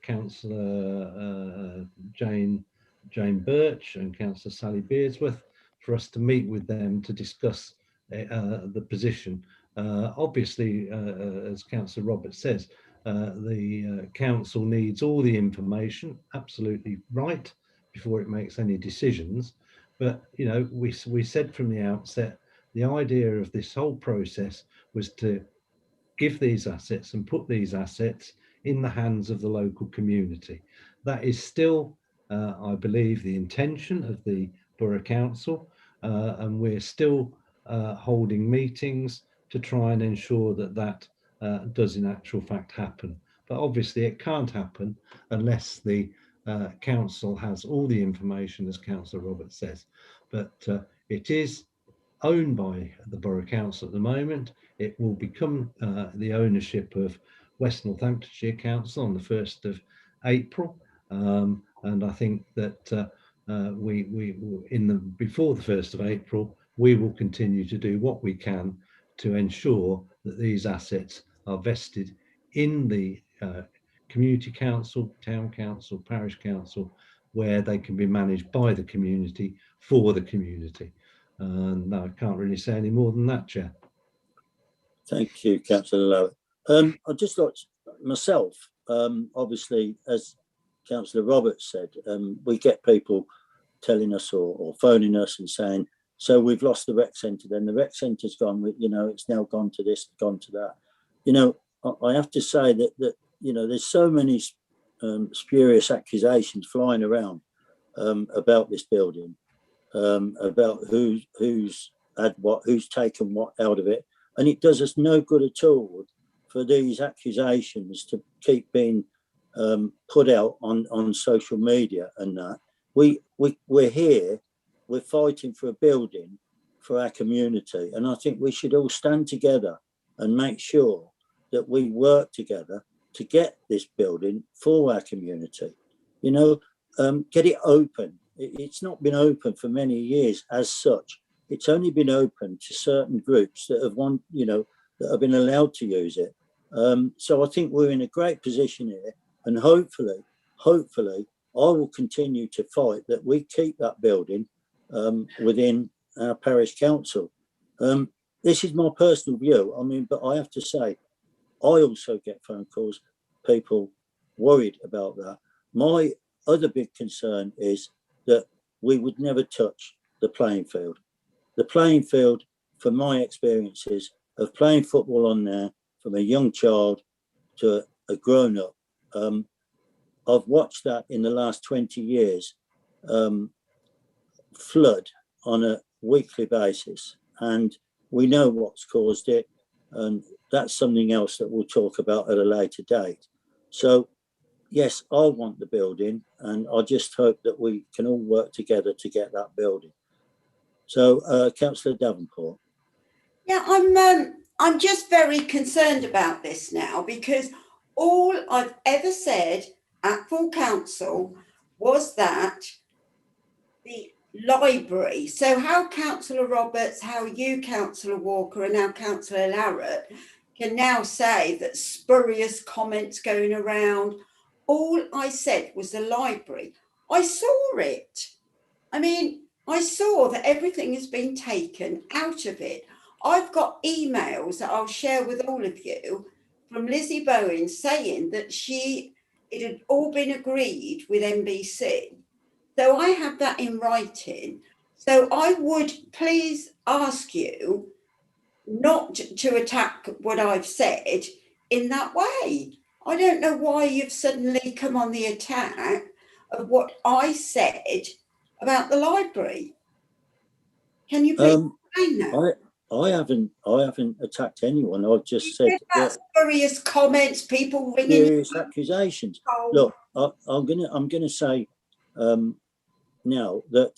Councillor Jane Birch and Councillor Sally Beardsworth, for us to meet with them to discuss the position. Obviously, as Councillor Roberts says, the council needs all the information, absolutely right, before it makes any decisions. But, you know, we said from the outset, the idea of this whole process was to give these assets and put these assets in the hands of the local community. That is still, I believe, the intention of the Borough Council, and we're still holding meetings to try and ensure that that does in actual fact happen. But obviously it can't happen unless the council has all the information, as Councillor Roberts says. But it is owned by the Borough Council at the moment. It will become the ownership of West Northamptonshire Council on the 1st of April. And I think that before the 1st of April, we will continue to do what we can to ensure that these assets are vested in the community council, town council, parish council, where they can be managed by the community for the community. No, I can't really say any more than that, Chair. Thank you, Councillor Lowe. I'd just like to, myself, obviously, as Councillor Roberts said, we get people telling us or phoning us and saying, so we've lost the rec centre, then the rec centre's gone, you know, it's now gone to this, gone to that. You know, I have to say that you know, there's so many spurious accusations flying around about this building, about who's had what, who's taken what out of it. And it does us no good at all for these accusations to keep being put out on social media and that. We're here, we're fighting for a building for our community. And I think we should all stand together and make sure that we work together to get this building for our community. You know, get it open. It's not been open for many years as such. It's only been open to certain groups that have that have been allowed to use it. So I think we're in a great position here, and hopefully I will continue to fight that we keep that building within our parish council. This is my personal view. I mean, but I have to say, I also get phone calls, people worried about that. My other big concern is that we would never touch the playing field. The playing field, from my experiences of playing football on there from a young child to a grown-up, I've watched that in the last 20 years flood on a weekly basis, and we know what's caused it, and that's something else that we'll talk about at a later date. So yes, I want the building, and I just hope that we can all work together to get that building. So, Councillor Davenport. Yeah, I'm just very concerned about this now, because all I've ever said at full council was that the library. So how Councillor Roberts, how you, Councillor Walker, and now Councillor Larratt can now say that spurious comments going around. All I said was the library. I saw it. I mean, I saw that everything has been taken out of it. I've got emails that I'll share with all of you from Lizzie Bowen saying that it had all been agreed with NBC. So I have that in writing. So I would please ask you not to attack what I've said in that way. I don't know why you've suddenly come on the attack of what I said about the library. Can you please explain that? I haven't attacked anyone. I've just said that's spurious comments, people ringing serious accusations. Look, I'm gonna say now that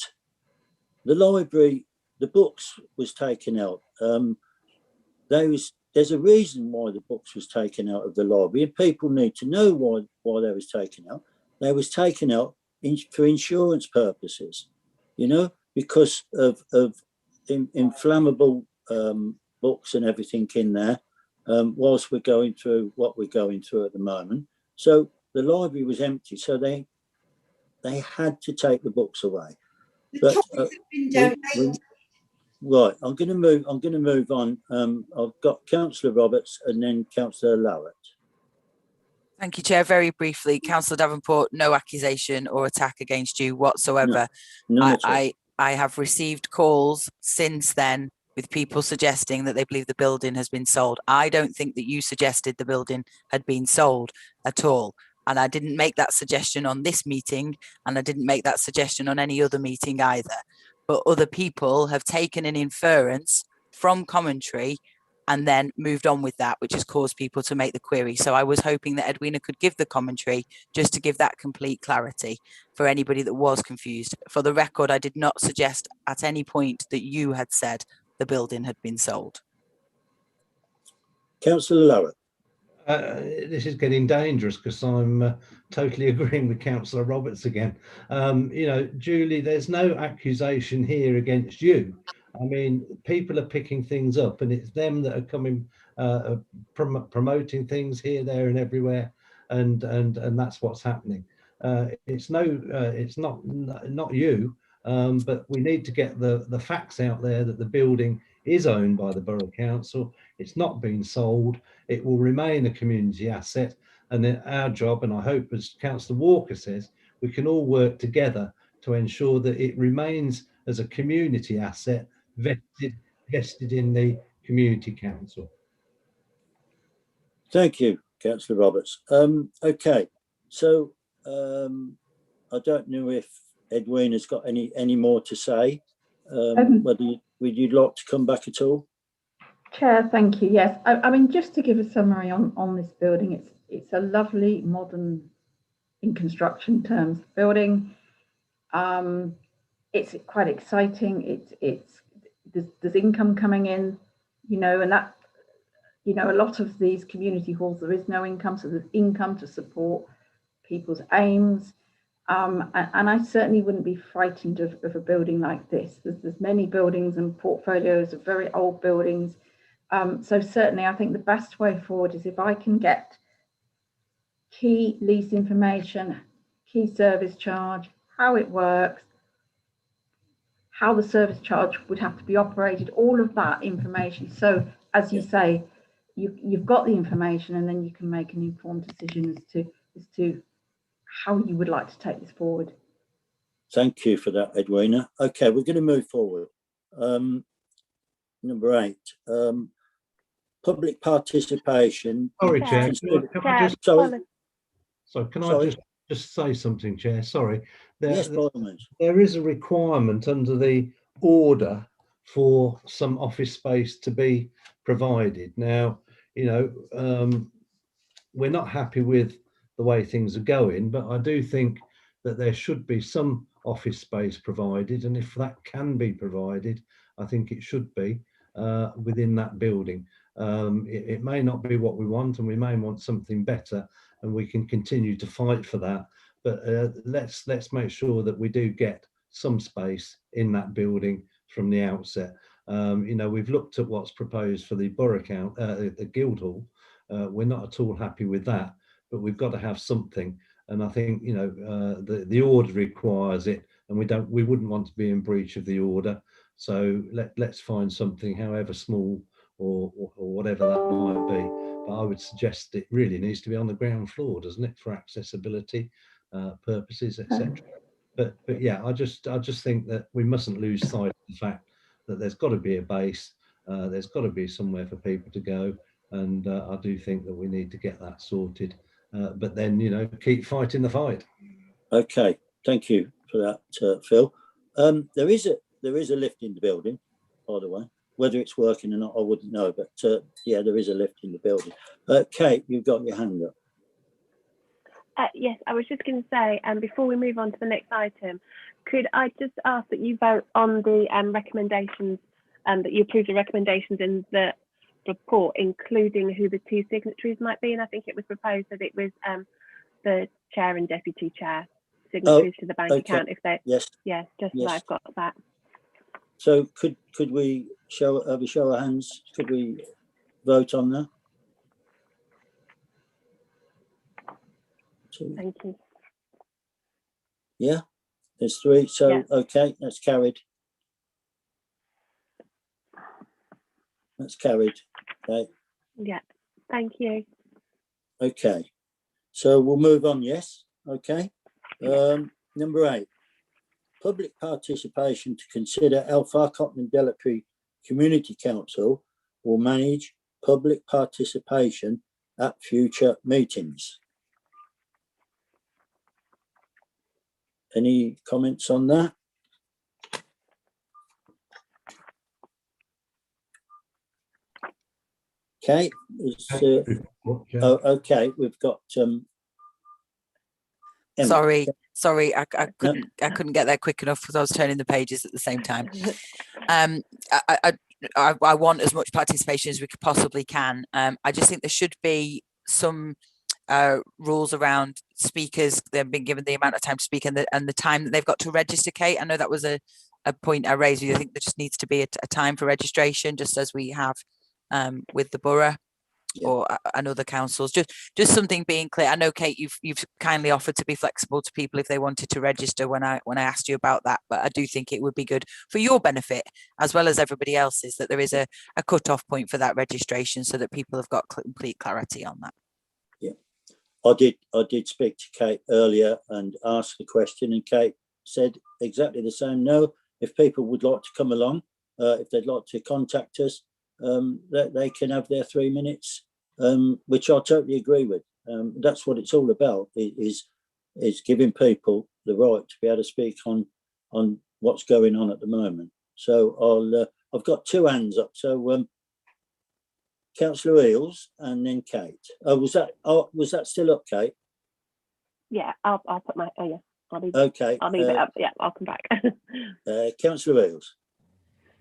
the library, the books was taken out. There's a reason why the books was taken out of the library, and people need to know why they was taken out. They was taken out for insurance purposes, you know, because of inflammable books and everything in there, whilst we're going through what we're going through at the moment. So the library was empty, so they had to take the books away. But right, I'm going to move on. I've got Councillor Roberts and then Councillor Lowett. Thank you, Chair. Very briefly, Councillor Davenport, no accusation or attack against you whatsoever. No, I have received calls since then with people suggesting that they believe the building has been sold. I don't think that you suggested the building had been sold at all. And I didn't make that suggestion on this meeting, and I didn't make that suggestion on any other meeting either. But other people have taken an inference from commentary and then moved on with that, which has caused people to make the query. So I was hoping that Edwina could give the commentary just to give that complete clarity for anybody that was confused. For the record, I did not suggest at any point that you had said the building had been sold. Councillor Lowett. This is getting dangerous because I'm totally agreeing with Councillor Roberts again. You know, Julie, there's no accusation here against you. I mean, people are picking things up, and it's them that are coming, promoting things here, there, and everywhere, and that's what's happening. It's not you, but we need to get the facts out there that the building is owned by the Borough Council. It's not been sold. It will remain a community asset, and then our job, and I hope, as Councillor Walker says, we can all work together to ensure that it remains as a community asset, vested in the community council. Thank you, Councillor Roberts. Okay, so I don't know if Edwina's got any more to say. Whether would you like to come back at all? Chair, thank you. Yes, I mean, just to give a summary on this building, it's a lovely, modern, in construction terms, building. It's quite exciting. There's income coming in, you know, and that, you know, a lot of these community halls, there is no income, so there's income to support people's aims. And I certainly wouldn't be frightened of a building like this. There's many buildings and portfolios of very old buildings. So certainly I think the best way forward is if I can get key lease information, key service charge, how it works, how the service charge would have to be operated, all of that information. So as you say, you've got the information, and then you can make an informed decision as to how you would like to take this forward. Thank you for that, Edwina. Okay, we're going to move forward. Number 8, public participation. Sorry, Chair. Can I just say something, Chair? Sorry. Yes, by all means. There is a requirement under the order for some office space to be provided. Now, you know, we're not happy with the way things are going, but I do think that there should be some office space provided, and if that can be provided, I think it should be within that building. It may not be what we want, and we may want something better, and we can continue to fight for that. But let's make sure that we do get some space in that building from the outset. You know, we've looked at what's proposed for the Borough the Guildhall. We're not at all happy with that, but we've got to have something. And I think, you know, the order requires it, and we wouldn't want to be in breach of the order. So let's find something, however small, or whatever that might be. But I would suggest it really needs to be on the ground floor, doesn't it, for accessibility purposes, etc. But yeah, I just think that we mustn't lose sight of the fact that there's got to be a base, there's got to be somewhere for people to go, and I do think that we need to get that sorted. But then, you know, keep fighting the fight. Okay, thank you for that, Phil. There is a lift in the building, by the way. Whether it's working or not, I wouldn't know. But yeah, there is a lift in the building. Kate, you've got your hand up. Yes, I was just going to say, before we move on to the next item, could I just ask that you vote on the recommendations, that you approve the recommendations in the report, including who the two signatories might be? And I think it was proposed that it was the chair and deputy chair signatories to the bank account. If they, yes, yeah, just yes. so I've got that. So could we show of hands? Could we vote on that? Thank you. Yeah, there's three. So Yeah. okay, that's carried. That's carried. Okay. Yeah, thank you. Okay, so we'll move on. Yes. Okay. Number 8, public participation to consider Farcotton and Delapré Community Council will manage public participation at future meetings. Any comments on that? Okay. Okay, we've got Emma. Sorry, I couldn't get there quick enough because I was turning the pages at the same time. I want as much participation as we possibly can. I just think there should be some rules around speakers. They've been given the amount of time to speak and the time that they've got to register. Kate, I know that was a point I raised with you. I think there just needs to be a time for registration, just as we have with the borough. Yeah. Or and other councils, just something being clear. I know, Kate, you've kindly offered to be flexible to people if they wanted to register when I asked you about that, but I do think it would be good for your benefit as well as everybody else's that there is a cut-off point for that registration so that people have got complete clarity on that. Yeah, I did speak to Kate earlier and ask the question, and Kate said exactly the same. No, if people would like to come along, if they'd like to contact us, they can have their 3 minutes, which I totally agree with. That's what it's all about, is giving people the right to be able to speak on what's going on at the moment. So I've got 2 hands up. So Councillor Eales and then Kate. Was that still up, Kate? Yeah, I'll put my yeah. I'll leave it up. Yeah, I'll come back. Councillor Eales.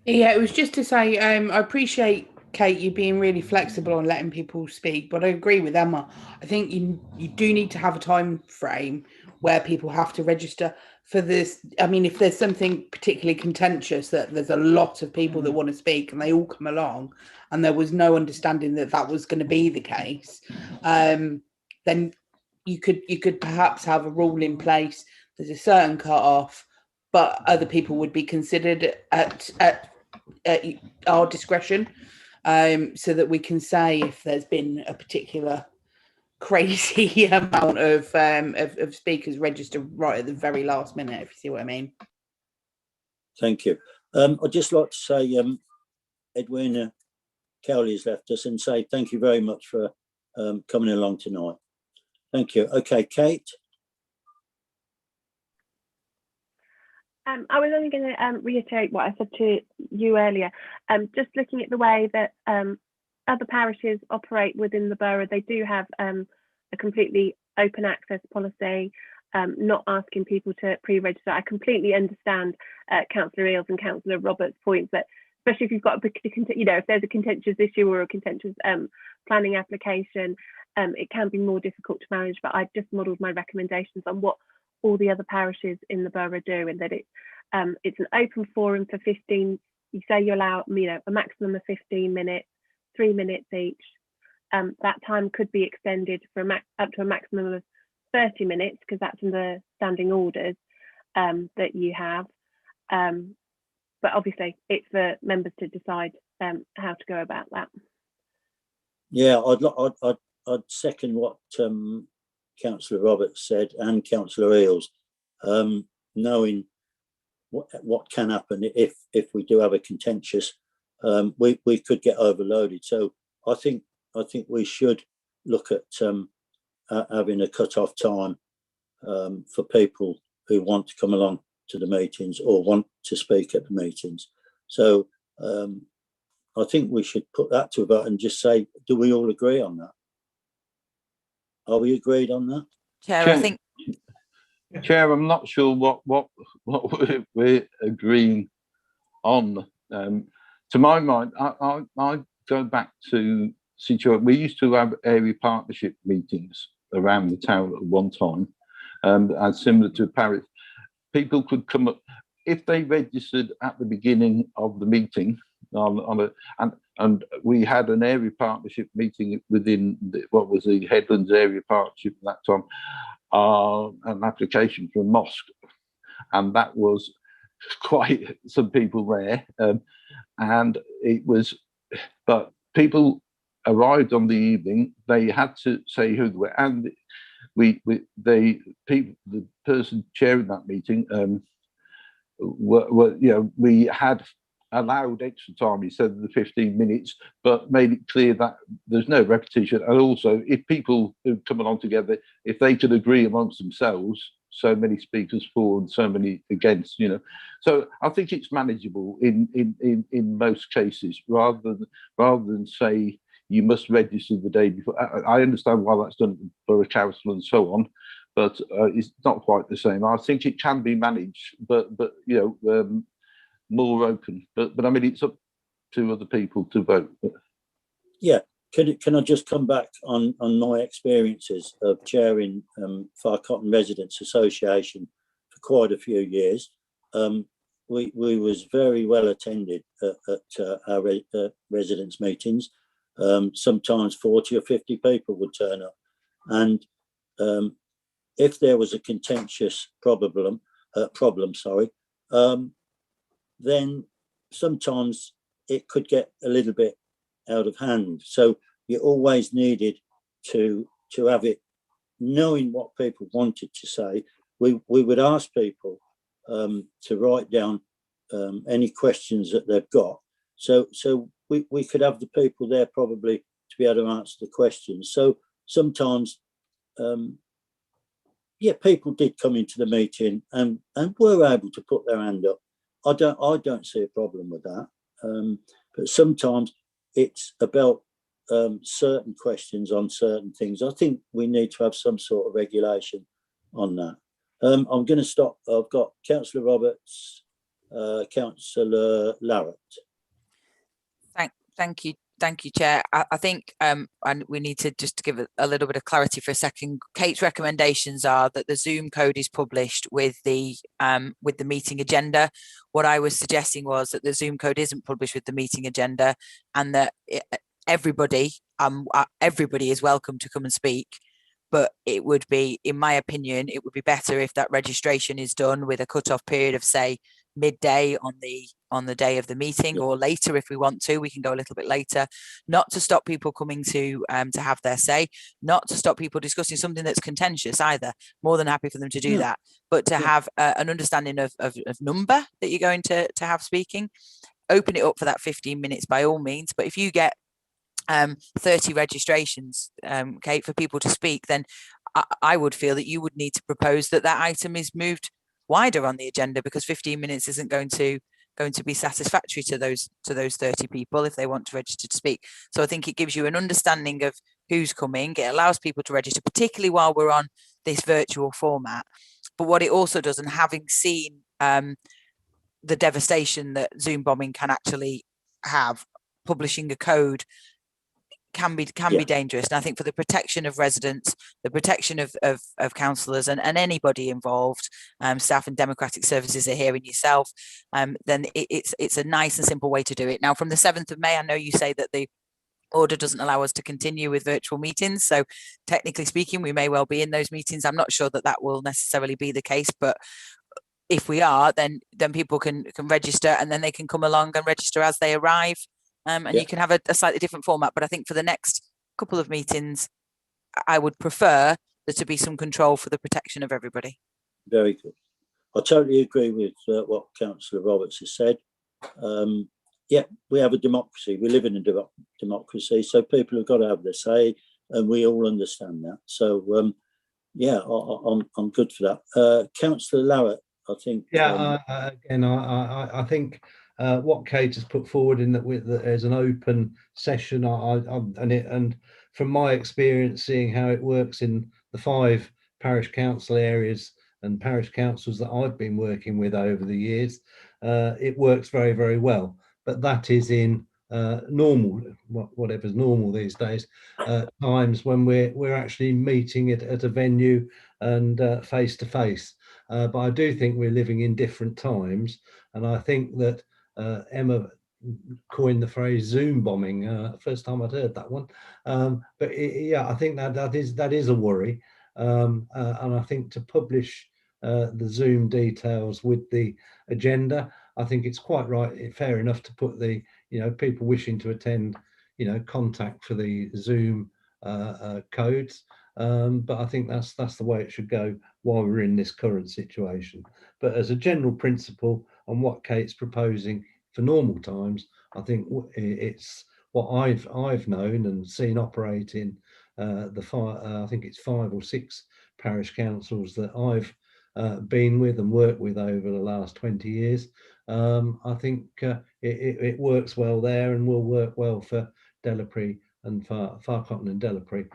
Yeah, it was just to say, I appreciate, Kate, you being really flexible on letting people speak, but I agree with Emma. I think you do need to have a time frame where people have to register for this. I mean, if there's something particularly contentious, that there's a lot of people that want to speak and they all come along, and there was no understanding that was going to be the case, then you could perhaps have a rule in place. There's a certain cut-off, but other people would be considered at our discretion, so that we can say if there's been a particular crazy amount of speakers registered right at the very last minute, if you see what I mean. Thank you. I'd just like to say Edwina Cowley has left us, and say thank you very much for coming along tonight. Thank you. Okay, Kate. I was only going to reiterate what I said to you earlier. Just looking at the way that other parishes operate within the borough, they do have a completely open access policy, not asking people to pre-register. I completely understand Councillor Eales and Councillor Roberts' points that, especially if you've got if there's a contentious issue or a contentious planning application, it can be more difficult to manage. But I just modelled my recommendations on what all the other parishes in the borough do, and that it's an open forum for 15. You say you allow a maximum of 15 minutes, 3 minutes each. That time could be extended for up to a maximum of 30 minutes because that's in the standing orders that you have. but obviously it's for members to decide how to go about that. Yeah, I'd second what Councillor Roberts said and Councillor Eales, knowing what can happen if we do have a contentious, we could get overloaded. So I think we should look at having a cut-off time for people who want to come along to the meetings or want to speak at the meetings. So I think we should put that to a vote and just say, do we all agree on that? Are we agreed on that? Chair, I think. Chair, I'm not sure what we're agreeing on. To my mind, I go back to situation. We used to have area partnership meetings around the town at one time, and similar to Paris. People could come up if they registered at the beginning of the meeting and we had an area partnership meeting within what was the Headlands Area Partnership at that time, an application for a mosque, and that was quite some people there, and it was, but people arrived on the evening. They had to say who they were, and the person chairing that meeting we had allowed extra time. He said the 15 minutes, but made it clear that there's no repetition. And also, if people who come along together, if they could agree amongst themselves, so many speakers for and so many against, So I think it's manageable in most cases, rather than say you must register the day before. I understand why that's done at the Borough Council and so on, but it's not quite the same. I think it can be managed, but more open. But I mean, it's up to other people to vote. Yeah. Can I just come back on my experiences of chairing Far Cotton Residents Association for quite a few years? We was very well attended at our residents meetings. Sometimes 40 or 50 people would turn up, and if there was a contentious problem, then sometimes it could get a little bit out of hand. So you always needed to have it, knowing what people wanted to say. We would ask people to write down any questions that they've got. So we could have the people there probably to be able to answer the questions. So sometimes, people did come into the meeting and were able to put their hand up. I don't see a problem with that. But sometimes it's about certain questions on certain things. I think we need to have some sort of regulation on that. I'm going to stop. I've got Councillor Roberts, Councillor Larratt. Thank you, Chair. I think, and we need to just give a little bit of clarity for a second. Kate's recommendations are that the Zoom code is published with the meeting agenda. What I was suggesting was that the Zoom code isn't published with the meeting agenda, and that everybody is welcome to come and speak. But it would be, in my opinion, it would be better if that registration is done with a cut-off period of, say, midday on the day of the meeting, or later if we want to. We can go a little bit later, not to stop people coming to have their say, not to stop people discussing something that's contentious either. More than happy for them to do that, but to have an understanding of number that you're going to have speaking. Open it up for that 15 minutes by all means, but if you get 30 registrations, Kate, for people to speak, then I would feel that you would need to propose that item is moved wider on the agenda, because 15 minutes isn't going to be satisfactory to those 30 people if they want to register to speak. So I think it gives you an understanding of who's coming. It allows people to register, particularly while we're on this virtual format. But what it also does, and having seen the devastation that Zoom bombing can actually have, publishing a code can be dangerous. And I think for the protection of residents, the protection of councillors and anybody involved, staff and democratic services are hearing yourself, then it's a nice and simple way to do it. Now, from the 7th of May, I know you say that the order doesn't allow us to continue with virtual meetings. So technically speaking, we may well be in those meetings. I'm not sure that will necessarily be the case, but if we are, then people can register, and then they can come along and register as they arrive. And you can have a slightly different format. But I think for the next couple of meetings, I would prefer there to be some control for the protection of everybody. Very good. I totally agree with what Councillor Roberts has said. Yeah, we have a democracy. We live in a democracy, so people have got to have their say, and we all understand that. So, yeah, I'm good for that. Councillor Larratt, I think. Yeah, again, I think what Kate has put forward in that there's an open session, and from my experience, seeing how it works in the 5 parish council areas and parish councils that I've been working with over the years, it works very, very well. But that is in normal, whatever's normal these days, times when we're actually meeting at a venue and face to face. But I do think we're living in different times, and I think that Emma coined the phrase Zoom bombing. First time I'd heard that one, but yeah, I think that is a worry, and I think to publish the Zoom details with the agenda, I think it's quite right, fair enough to put the people wishing to attend, contact for the Zoom codes. But I think that's the way it should go while we're in this current situation. But as a general principle on what Kate's proposing for normal times, I think it's what I've known and seen operate in I think it's 5 or 6 parish councils that I've been with and worked with over the last 20 years. I think it works well there, and will work well for Delapré and Farcotton and Delapré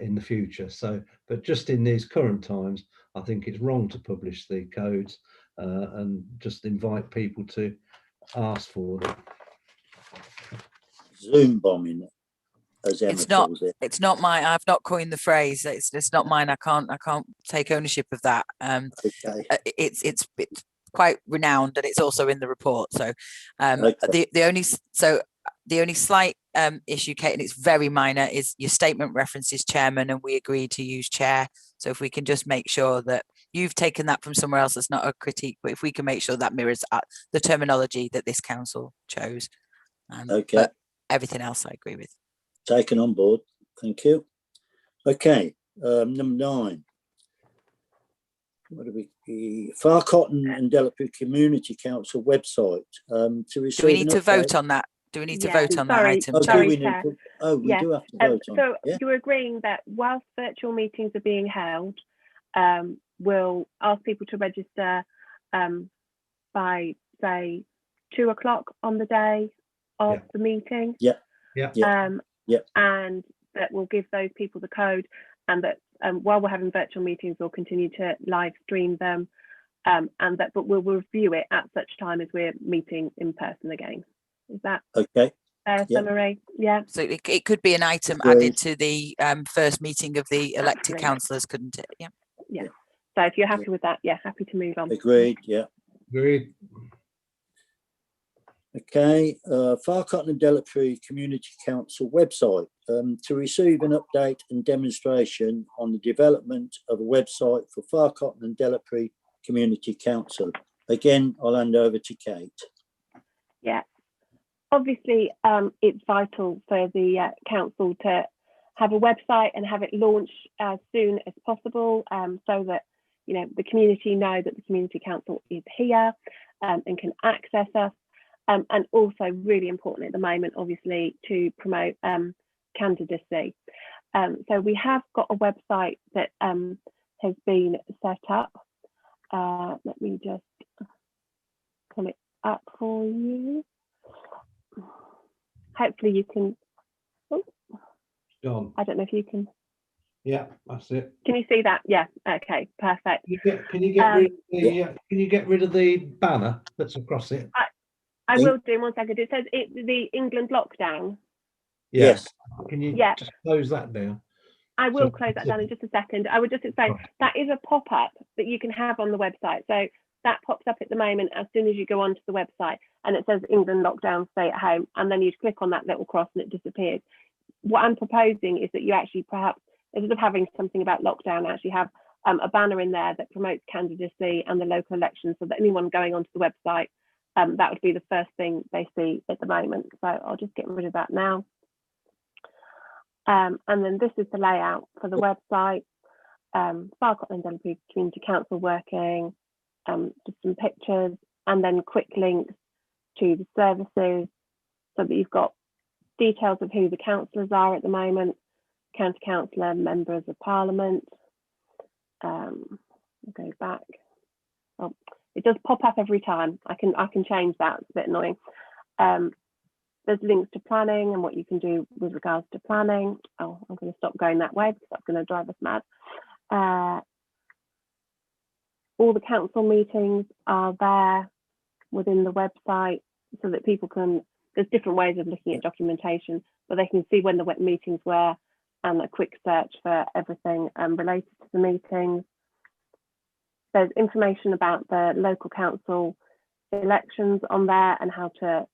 in the future. So, but just in these current times, I think it's wrong to publish the codes and just invite people to ask for them. Zoom bombing, as Emma calls it. It's not mine. I've not coined the phrase. It's not mine. I can't take ownership of that. Okay. It's quite renowned, and it's also in the report. So Okay. the only slight issue, Kate, and it's very minor, is your statement references chairman, and we agreed to use chair. So if we can just make sure that you've taken that from somewhere else, that's not a critique, but if we can make sure that mirrors the terminology that this council chose. Okay. But everything else I agree with. Taken on board. Thank you. Okay. Number 9. What do we? Farcotton and Delapré Community Council website. To receive. Do we need to vote on that? Do we need to vote on that item? Oh, Sorry, we do have to vote on. So you're agreeing that whilst virtual meetings are being held, we'll ask people to register by, say, 2 o'clock on the day of the meeting. And that will give those people the code, and that while we're having virtual meetings, we'll continue to live stream them, but we'll review it at such time as we're meeting in person again. Is that okay? Fair summary? Yeah. So it could be an item added to the first meeting of the elected councillors, couldn't it? Yeah. Yeah. So if you're happy with that, happy to move on. Agreed. Yeah. Agreed. Okay, Farcotton and Delapré Community Council website to receive an update and demonstration on the development of a website for Farcotton and Delapré Community Council. Again, I'll hand over to Kate. Yeah, obviously it's vital for the council to have a website and have it launched as soon as possible, so that the community know that the Community Council is here and can access us. And also really important at the moment, obviously, to promote candidacy. So we have got a website that has been set up. Let me just pull it up for you. Hopefully you can. Oh, Gone. I don't know if you can. Yeah, that's it. Can you see that? Yeah. Okay. Perfect. Can you get rid of the banner that's across it? I will do in 1 second. It says the England lockdown. Yes. Can you just close that down? I will close that down in just a second. I would just explain that is a pop-up that you can have on the website. So that pops up at the moment as soon as you go onto the website, and it says England lockdown, stay at home, and then you'd click on that little cross and it disappears. What I'm proposing is that you actually perhaps, instead of having something about lockdown, actually have a banner in there that promotes candidacy and the local elections, so that anyone going onto the website, that would be the first thing they see at the moment. So I'll just get rid of that now. And then this is the layout for the website. Farcott and Delapré Community Council working, just some pictures, and then quick links to the services, so that you've got details of who the councillors are at the moment, county councillor, members of parliament. Go back. Oh, it does pop up every time. I can change that. It's a bit annoying. There's links to planning and what you can do with regards to planning. Oh, I'm going to stop going that way because that's going to drive us mad. All the council meetings are there within the website, so that people can, there's different ways of looking at documentation, but they can see when the meetings were, and a quick search for everything related to the meetings. There's information about the local council elections on there and how to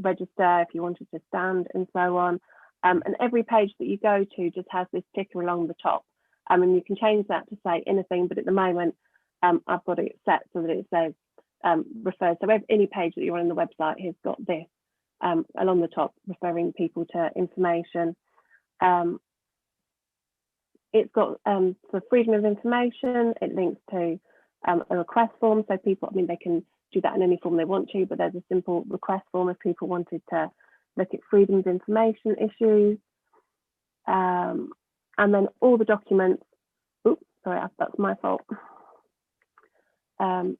register if you wanted to stand and so on. And every page that you go to just has this ticker along the top. And you can change that to say anything, but at the moment, I've got it set so that it says refer. So any page that you're on the website has got this along the top, referring people to information. It's got for freedom of information, it links to a request form. So people, I mean, they can do that in any form they want to, but there's a simple request form if people wanted to look at freedom of information issues. And then all the documents, oops, sorry, that's my fault. And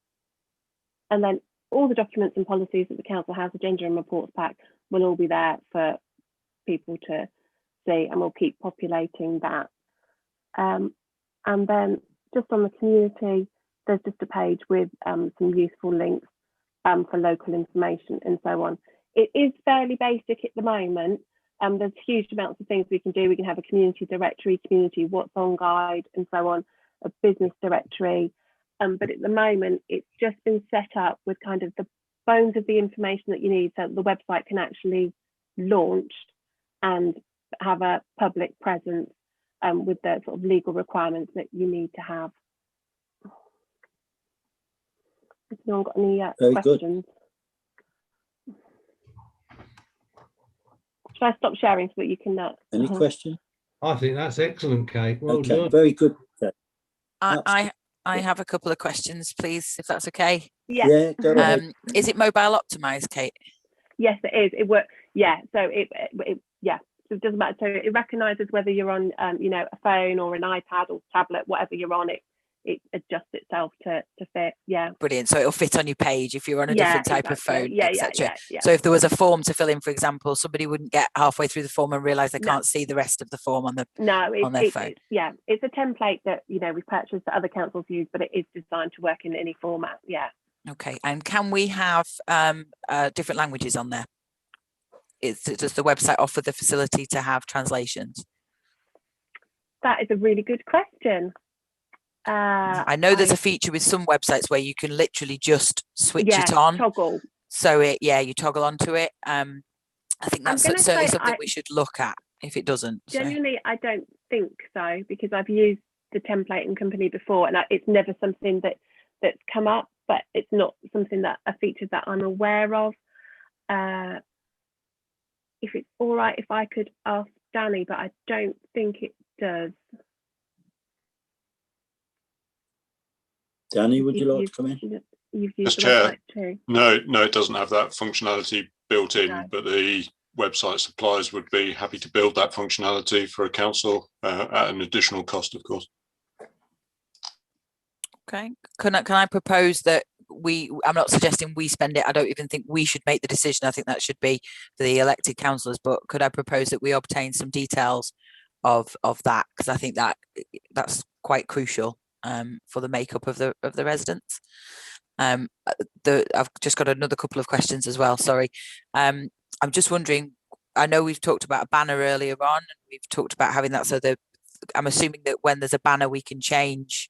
then all the documents and policies that the council has, agenda and reports pack, will all be there for people to see, and we'll keep populating that. And then just on the community, there's just a page with some useful links for local information and so on. It is fairly basic at the moment. There's huge amounts of things we can do. We can have a community directory, community what's on guide and so on, a business directory. But at the moment, it's just been set up with kind of the bones of the information that you need, so that the website can actually launch and have a public presence with the sort of legal requirements that you need to have. Has anyone got any questions? Good. Should I stop sharing so that you can? Any question? I think that's excellent, Kate. Well okay, done. very good. I have a couple of questions, please, if that's okay. Yeah, go ahead. Is it mobile optimized, Kate? Yes, it is. It works. Yeah, so it yeah. So it doesn't matter. So it recognises whether you're on, you know, a phone or an iPad or tablet, whatever you're on. It adjusts itself to fit. Yeah. Brilliant. So it'll fit on your page if you're on a different type of phone, etc. Yeah. So if there was a form to fill in, for example, somebody wouldn't get halfway through the form and realise they can't see the rest of the form on their phone. It's a template that, you know, we purchased that other councils use, but it is designed to work in any format. Yeah. Okay. And can we have different languages on there? Does the website offer the facility to have translations? That is a really good question. I know there's a feature with some websites where you can literally just switch it on. Toggle. So you toggle onto it. I think that's certainly something we should look at if it doesn't. Genuinely, I don't think so, because I've used the template and company before, and it's never something that's come up, but it's not something that a feature that I'm aware of. If it's all right, if I could ask Danny, but I don't think it does. Danny, would you like to come in? You've used the Chair. Too. No, it doesn't have that functionality built in, but the website suppliers would be happy to build that functionality for a council at an additional cost, of course. Okay. Can I propose that I'm not suggesting we spend it. I don't even think we should make the decision. I think that should be for the elected councillors. But could I propose that we obtain some details of that? Because I think that's quite crucial for the makeup of the residents. I've just got another couple of questions as well. Sorry. I'm just wondering, I know we've talked about a banner earlier on, and we've talked about having that. So I'm assuming that when there's a banner, we can change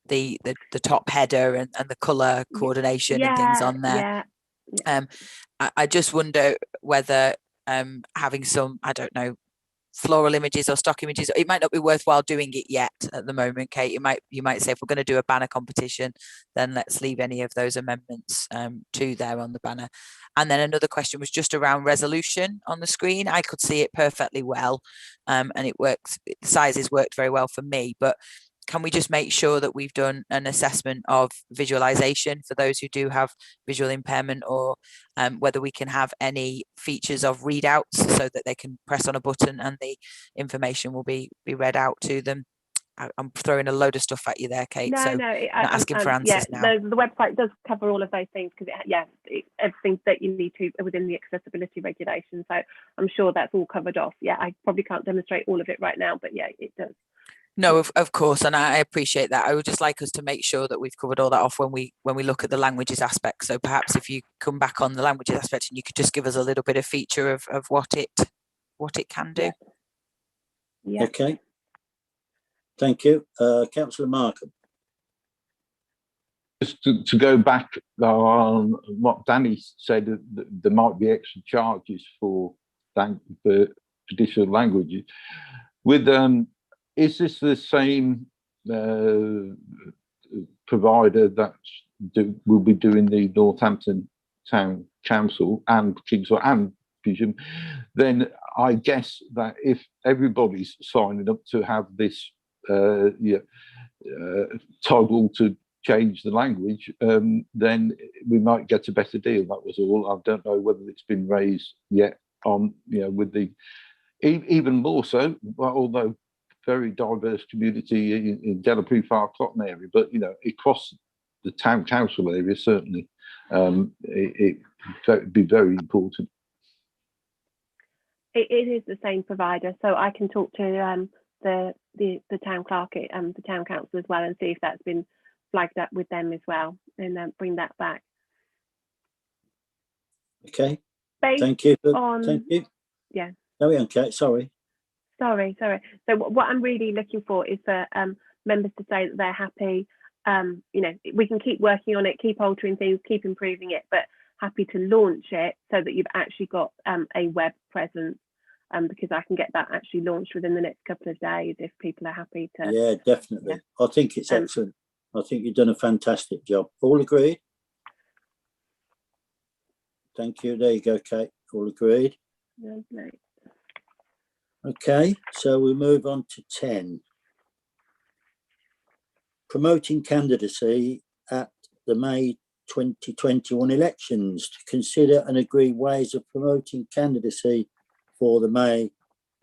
the top header and the colour coordination and things on there. I just wonder whether having some, I don't know, floral images or stock images, it might not be worthwhile doing it yet at the moment, Kate. You might say, if we're going to do a banner competition, then let's leave any of those amendments to there on the banner. And then another question was just around resolution on the screen. I could see it perfectly well, and it works. The sizes worked very well for me, but can we just make sure that we've done an assessment of visualization for those who do have visual impairment, or whether we can have any features of readouts so that they can press on a button and the information will be read out to them? I'm throwing a load of stuff at you there, Kate. I'm not asking for answers now. The website does cover all of those things, because everything that you need to within the accessibility regulations. So I'm sure that's all covered off. Yeah, I probably can't demonstrate all of it right now, but yeah, it does. No, of course, and I appreciate that. I would just like us to make sure that we've covered all that off when we look at the languages aspect. So perhaps if you come back on the languages aspect and you could just give us a little bit of feature of what it can do. Yeah. Okay. Thank you. Councillor Markham. Just to go back on what Danny said, that there might be extra charges for additional languages. With is this the same provider that will be doing the Northampton Town Council and Kingswell and Fusion? Then I guess that if everybody's signing up to have this toggle to change the language, then we might get a better deal. That was all. I don't know whether it's been raised yet on, with the, even more so, although very diverse community in Delapré, Far Cotton area, but across the town council area, certainly it would be very important. It is the same provider, so I can talk to the town clerk and the town council as well, and see if that's been flagged up with them as well, and bring that back. Okay. Thank you. Thank you. Yeah. Carry on, Kate. Sorry. So what I'm really looking for is for members to say that they're happy. We can keep working on it, keep altering things, keep improving it, but happy to launch it so that you've actually got a web presence, because I can get that actually launched within the next couple of days if people are happy to. Yeah, definitely. Yeah. I think it's excellent. I think you've done a fantastic job. All agreed? Thank you. There you go, Kate. All agreed. Lovely. Okay, so we move on to 10. Promoting candidacy at the May 2021 elections. To consider and agree ways of promoting candidacy for the May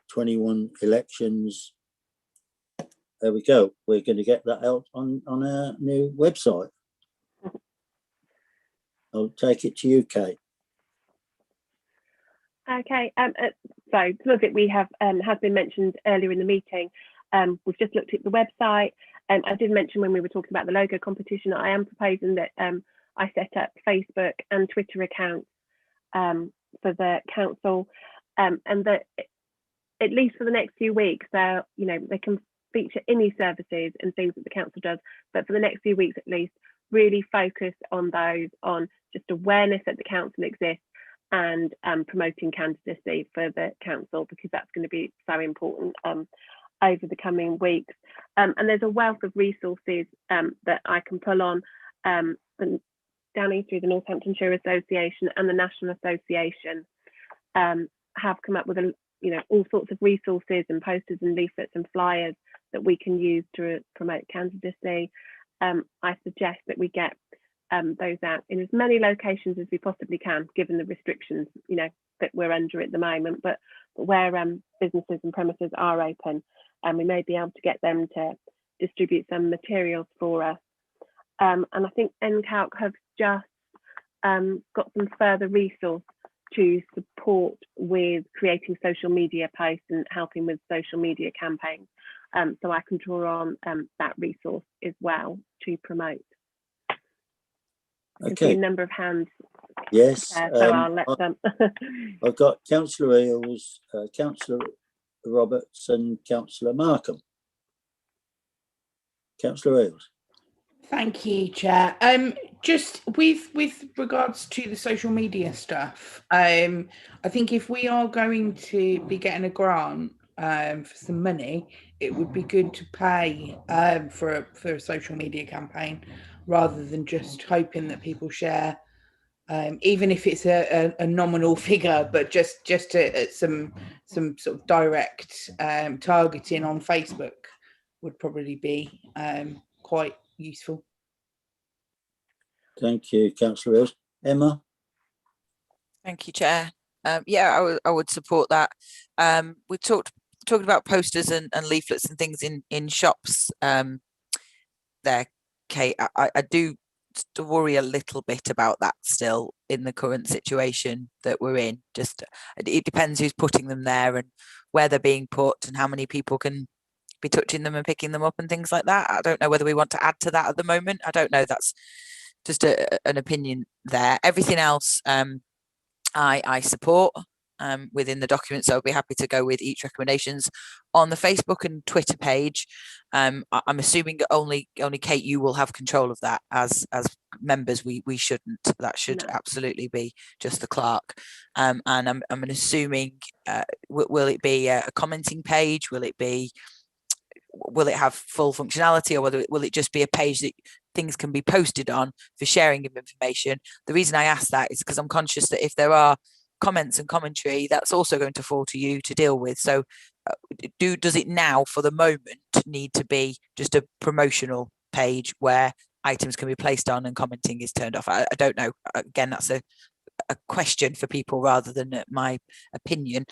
21 elections. There we go. We're going to get that out on our new website. I'll take it to you, Kate. Okay, so some of it we have has been mentioned earlier in the meeting. We've just looked at the website, and I did mention when we were talking about the logo competition, I am proposing that I set up Facebook and Twitter accounts for the council, and that at least for the next few weeks, they can feature any services and things that the council does, but for the next few weeks at least, really focus on those, on just awareness that the council exists, and promoting candidacy for the council, because that's going to be so important over the coming weeks. And there's a wealth of resources that I can pull on. Danny, through the Northamptonshire Association and the National Association, have come up with all sorts of resources and posters and leaflets and flyers that we can use to promote candidacy. I suggest that we get those out in as many locations as we possibly can, given the restrictions that we're under at the moment, but where businesses and premises are open, and we may be able to get them to distribute some materials for us. And I think NCALC have just got some further resource to support with creating social media posts and helping with social media campaigns. So I can draw on that resource as well to promote. I see a number of hands. Yes. So I'll let them. I've got Councillor Eales, Councillor Roberts, and Councillor Markham. Councillor Eales. Thank you, Chair. Just with regards to the social media stuff, I think if we are going to be getting a grant for some money, it would be good to pay for a social media campaign rather than just hoping that people share, even if it's a nominal figure, but just some sort of direct targeting on Facebook would probably be quite useful. Thank you, Councillor Rose. Emma? Thank you, Chair. Yeah, I would support that. We talked about posters and leaflets and things in shops there, Kate. I do worry a little bit about that still in the current situation that we're in. Just it depends who's putting them there and where they're being put and how many people can be touching them and picking them up and things like that. I don't know whether we want to add to that at the moment. I don't know. That's just an opinion there. Everything else I support within the document, so I'll be happy to go with each recommendations. On the Facebook and Twitter page, I'm assuming only Kate, you will have control of that. As members, we shouldn't. That should absolutely be just the clerk. And I'm assuming, will it be a commenting page? Will it have full functionality, or will it just be a page that things can be posted on for sharing of information? The reason I ask that is because I'm conscious that if there are comments and commentary, that's also going to fall to you to deal with. So does it now, for the moment, need to be just a promotional page where items can be placed on and commenting is turned off? I don't know. Again, that's a question for people rather than my opinion.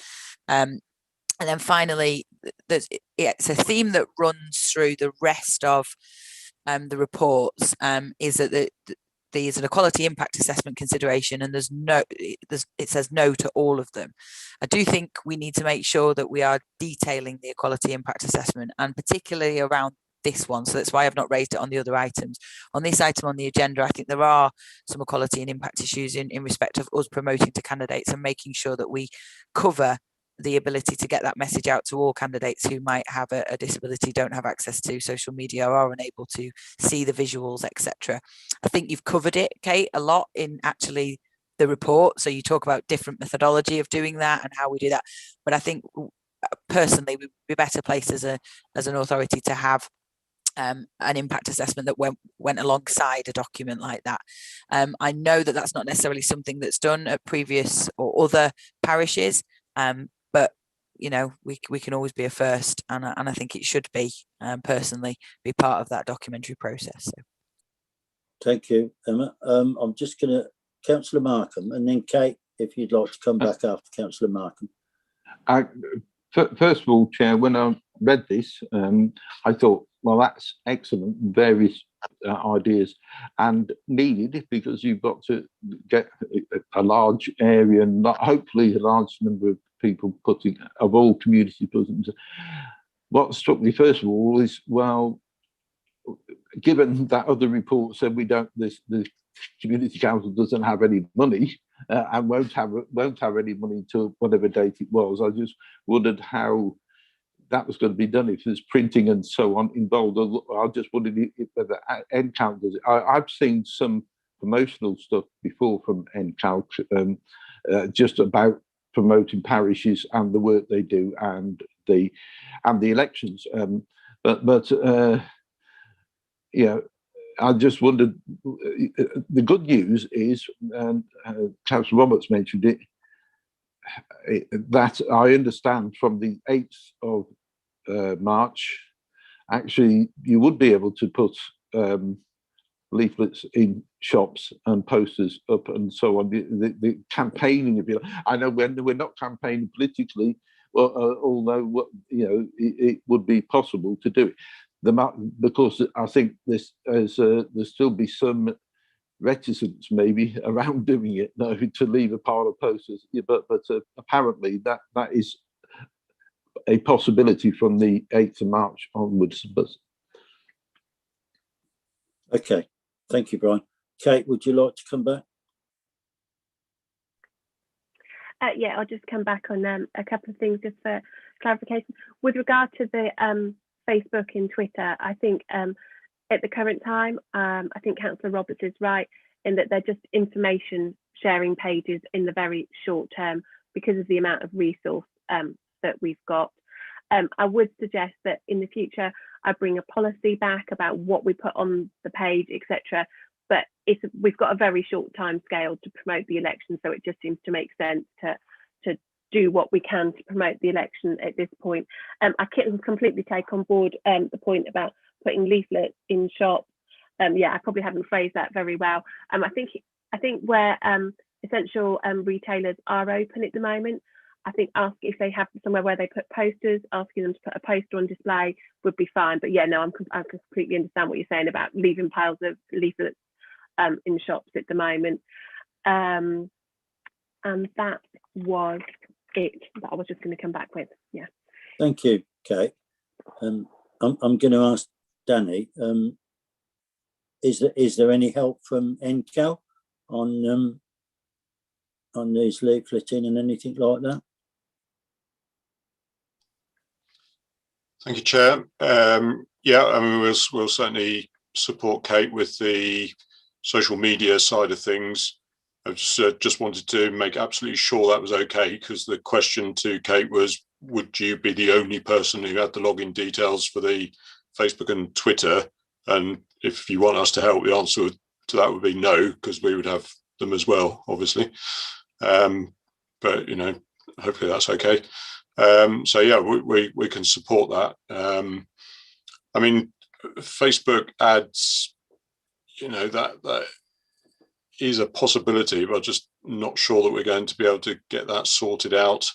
And then finally, it's a theme that runs through the rest of the reports, is that there's an equality impact assessment consideration, and it says no to all of them. I do think we need to make sure that we are detailing the equality impact assessment, and particularly around this one. So that's why I've not raised it on the other items. On this item on the agenda, I think there are some equality and impact issues in respect of us promoting to candidates and making sure that we cover the ability to get that message out to all candidates who might have a disability, don't have access to social media, or are unable to see the visuals, etc. I think you've covered it, Kate, a lot in actually the report. So you talk about different methodology of doing that and how we do that. But I think personally, we'd be better placed as an authority to have an impact assessment that went alongside a document like that. I know that that's not necessarily something that's done at previous or other parishes, but you know, we can always be a first, and I think it should be personally be part of that documentary process. So. Thank you, Emma. I'm just going to Councillor Markham, and then Kate, if you'd like to come back after Councillor Markham. First of all, Chair, when I read this, I thought, well, that's excellent, various ideas, and needed, because you've got to get a large area and hopefully a large number of people of all communities putting. What struck me first of all is, well, given that other report said the community council doesn't have any money and won't have any money until whatever date it was, I just wondered how that was going to be done if there's printing and so on involved. I just wondered whether NCAL does it. I've seen some promotional stuff before from NCAL, just about promoting parishes and the work they do and the elections. But yeah, I just wondered. The good news is, Councillor Roberts mentioned it, that I understand from the 8th of March, actually you would be able to put leaflets in shops and posters up and so on. The campaigning, if you like. I know we're not campaigning politically, well, although it would be possible to do it. Because I think there'll still be some reticence maybe around doing it, no, to leave a pile of posters. Yeah, but apparently that is a possibility from the 8th of March onwards. But okay, thank you, Brian. Kate, would you like to come back? Yeah, I'll just come back on a couple of things just for clarification. With regard to the Facebook and Twitter, I think at the current time, I think Councillor Roberts is right in that they're just information sharing pages in the very short term because of the amount of resource that we've got. I would suggest that in the future I bring a policy back about what we put on the page, etc. But we've got a very short time scale to promote the election, so it just seems to make sense to do what we can to promote the election at this point. I can completely take on board the point about putting leaflets in shops. Yeah, I probably haven't phrased that very well. I think where essential retailers are open at the moment, I think ask if they have somewhere where they put posters, asking them to put a poster on display would be fine. But yeah, no, I completely understand what you're saying about leaving piles of leaflets in shops at the moment. And that was it that I was just going to come back with. Yeah. Thank you, Kate. I'm going to ask Danny. Is there any help from NCAL on these leafleting and anything like that? Thank you, Chair. Yeah, I mean, we'll certainly support Kate with the social media side of things. I just wanted to make absolutely sure that was okay, because the question to Kate was, would you be the only person who had the login details for the Facebook and Twitter? And if you want us to help, the answer to that would be no, because we would have them as well, obviously. But, you know, hopefully that's okay. So yeah, we can support that. I mean, Facebook ads, you know, that is a possibility, but I'm just not sure that we're going to be able to get that sorted out.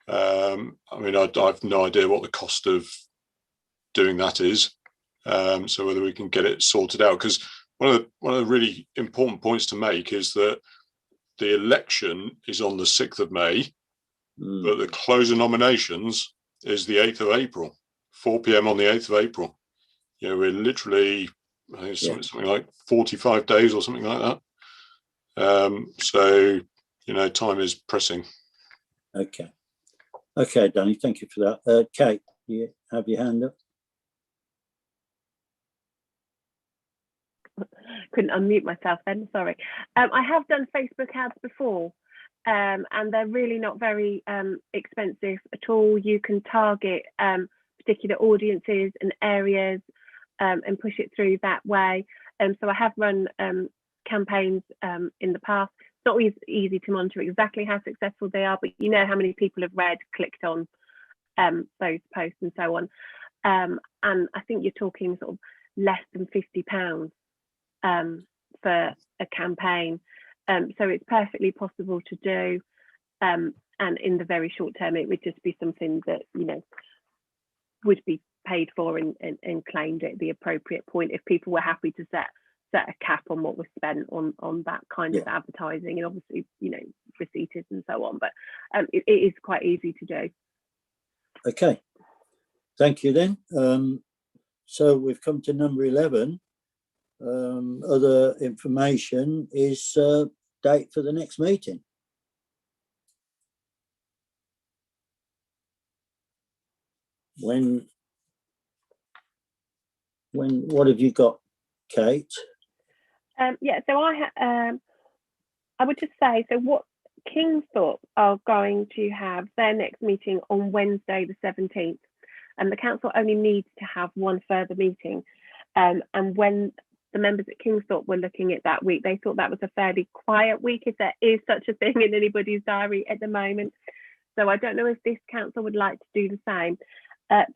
I mean, I've no idea what the cost of doing that is. So whether we can get it sorted out, because one of the really important points to make is that the election is on the 6th of May, but the close of nominations is the 8th of April, 4 p.m. on the 8th of April. You know, we're literally, I think it's something like 45 days or something like that. So, you know, time is pressing. Okay. Okay, Danny, thank you for that. Kate, you have your hand up. Couldn't unmute myself then, sorry. I have done Facebook ads before, and they're really not very expensive at all. You can target particular audiences and areas and push it through that way. So I have run campaigns in the past. It's not always easy to monitor exactly how successful they are, but you know how many people have clicked on those posts and so on. And I think you're talking sort of less than £50 for a campaign. So it's perfectly possible to do. And in the very short term, it would just be something that, you know, would be paid for and claimed at the appropriate point if people were happy to set a cap on what was spent on that kind of advertising, and obviously, you know, receipted and so on. But it is quite easy to do. Okay, thank you then. So we've come to number 11. Other information is date for the next meeting. When what have you got, Kate? Yeah, so I would just say, so what Kingsthorpe are going to have their next meeting on Wednesday the 17th, and the council only needs to have one further meeting. And when the members at Kingsthorpe were looking at that week, they thought that was a fairly quiet week, if there is such a thing in anybody's diary at the moment. So I don't know if this council would like to do the same.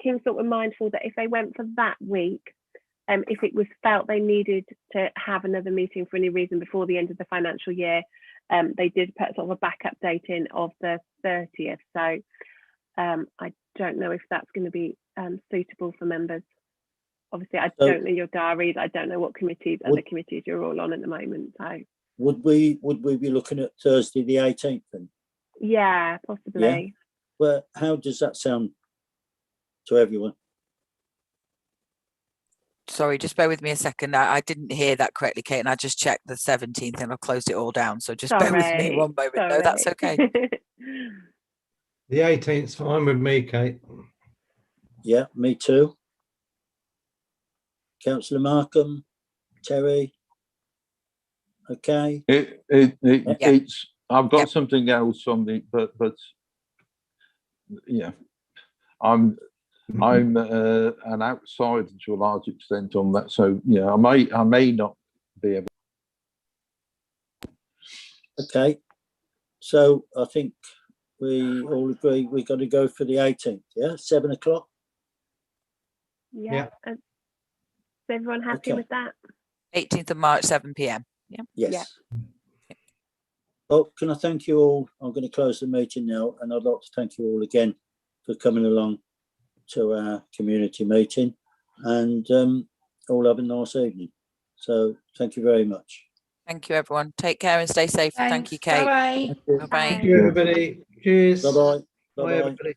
Kingsthorpe were mindful that if they went for that week, if it was felt they needed to have another meeting for any reason before the end of the financial year, they did put sort of a backup date in of the 30th. So I don't know if that's going to be suitable for members. Obviously, I don't know your diaries. I don't know what committees, other committees you're all on at the moment. So would we be looking at Thursday the 18th then? Yeah, possibly. Yeah. Well, how does that sound to everyone? Sorry, just bear with me a second. I didn't hear that correctly, Kate, and I just checked the 17th and I've closed it all down. So just bear with me one moment. No, that's okay. The 18th's fine with me, Kate. Yeah, me too. Councillor Markham, Terry. Okay. It's. I've got something else on the, but yeah, I'm an outsider to a large extent on that, so yeah, I may not be able. Okay, so I think we all agree we've got to go for the 18th. Yeah, 7 o'clock. Yeah. Is everyone happy Okay. with that? 18th of March, 7 p.m. Yeah. Yes. Well, can I thank you all? I'm going to close the meeting now, and I'd like to thank you all again for coming along to our community meeting, and all have a nice evening. So thank you very much. Thank you, everyone. Take care and stay safe. Thank you, Kate. Bye-bye. Bye-bye. Thank you, everybody. Cheers. Bye-bye. Bye, Bye-bye. everybody.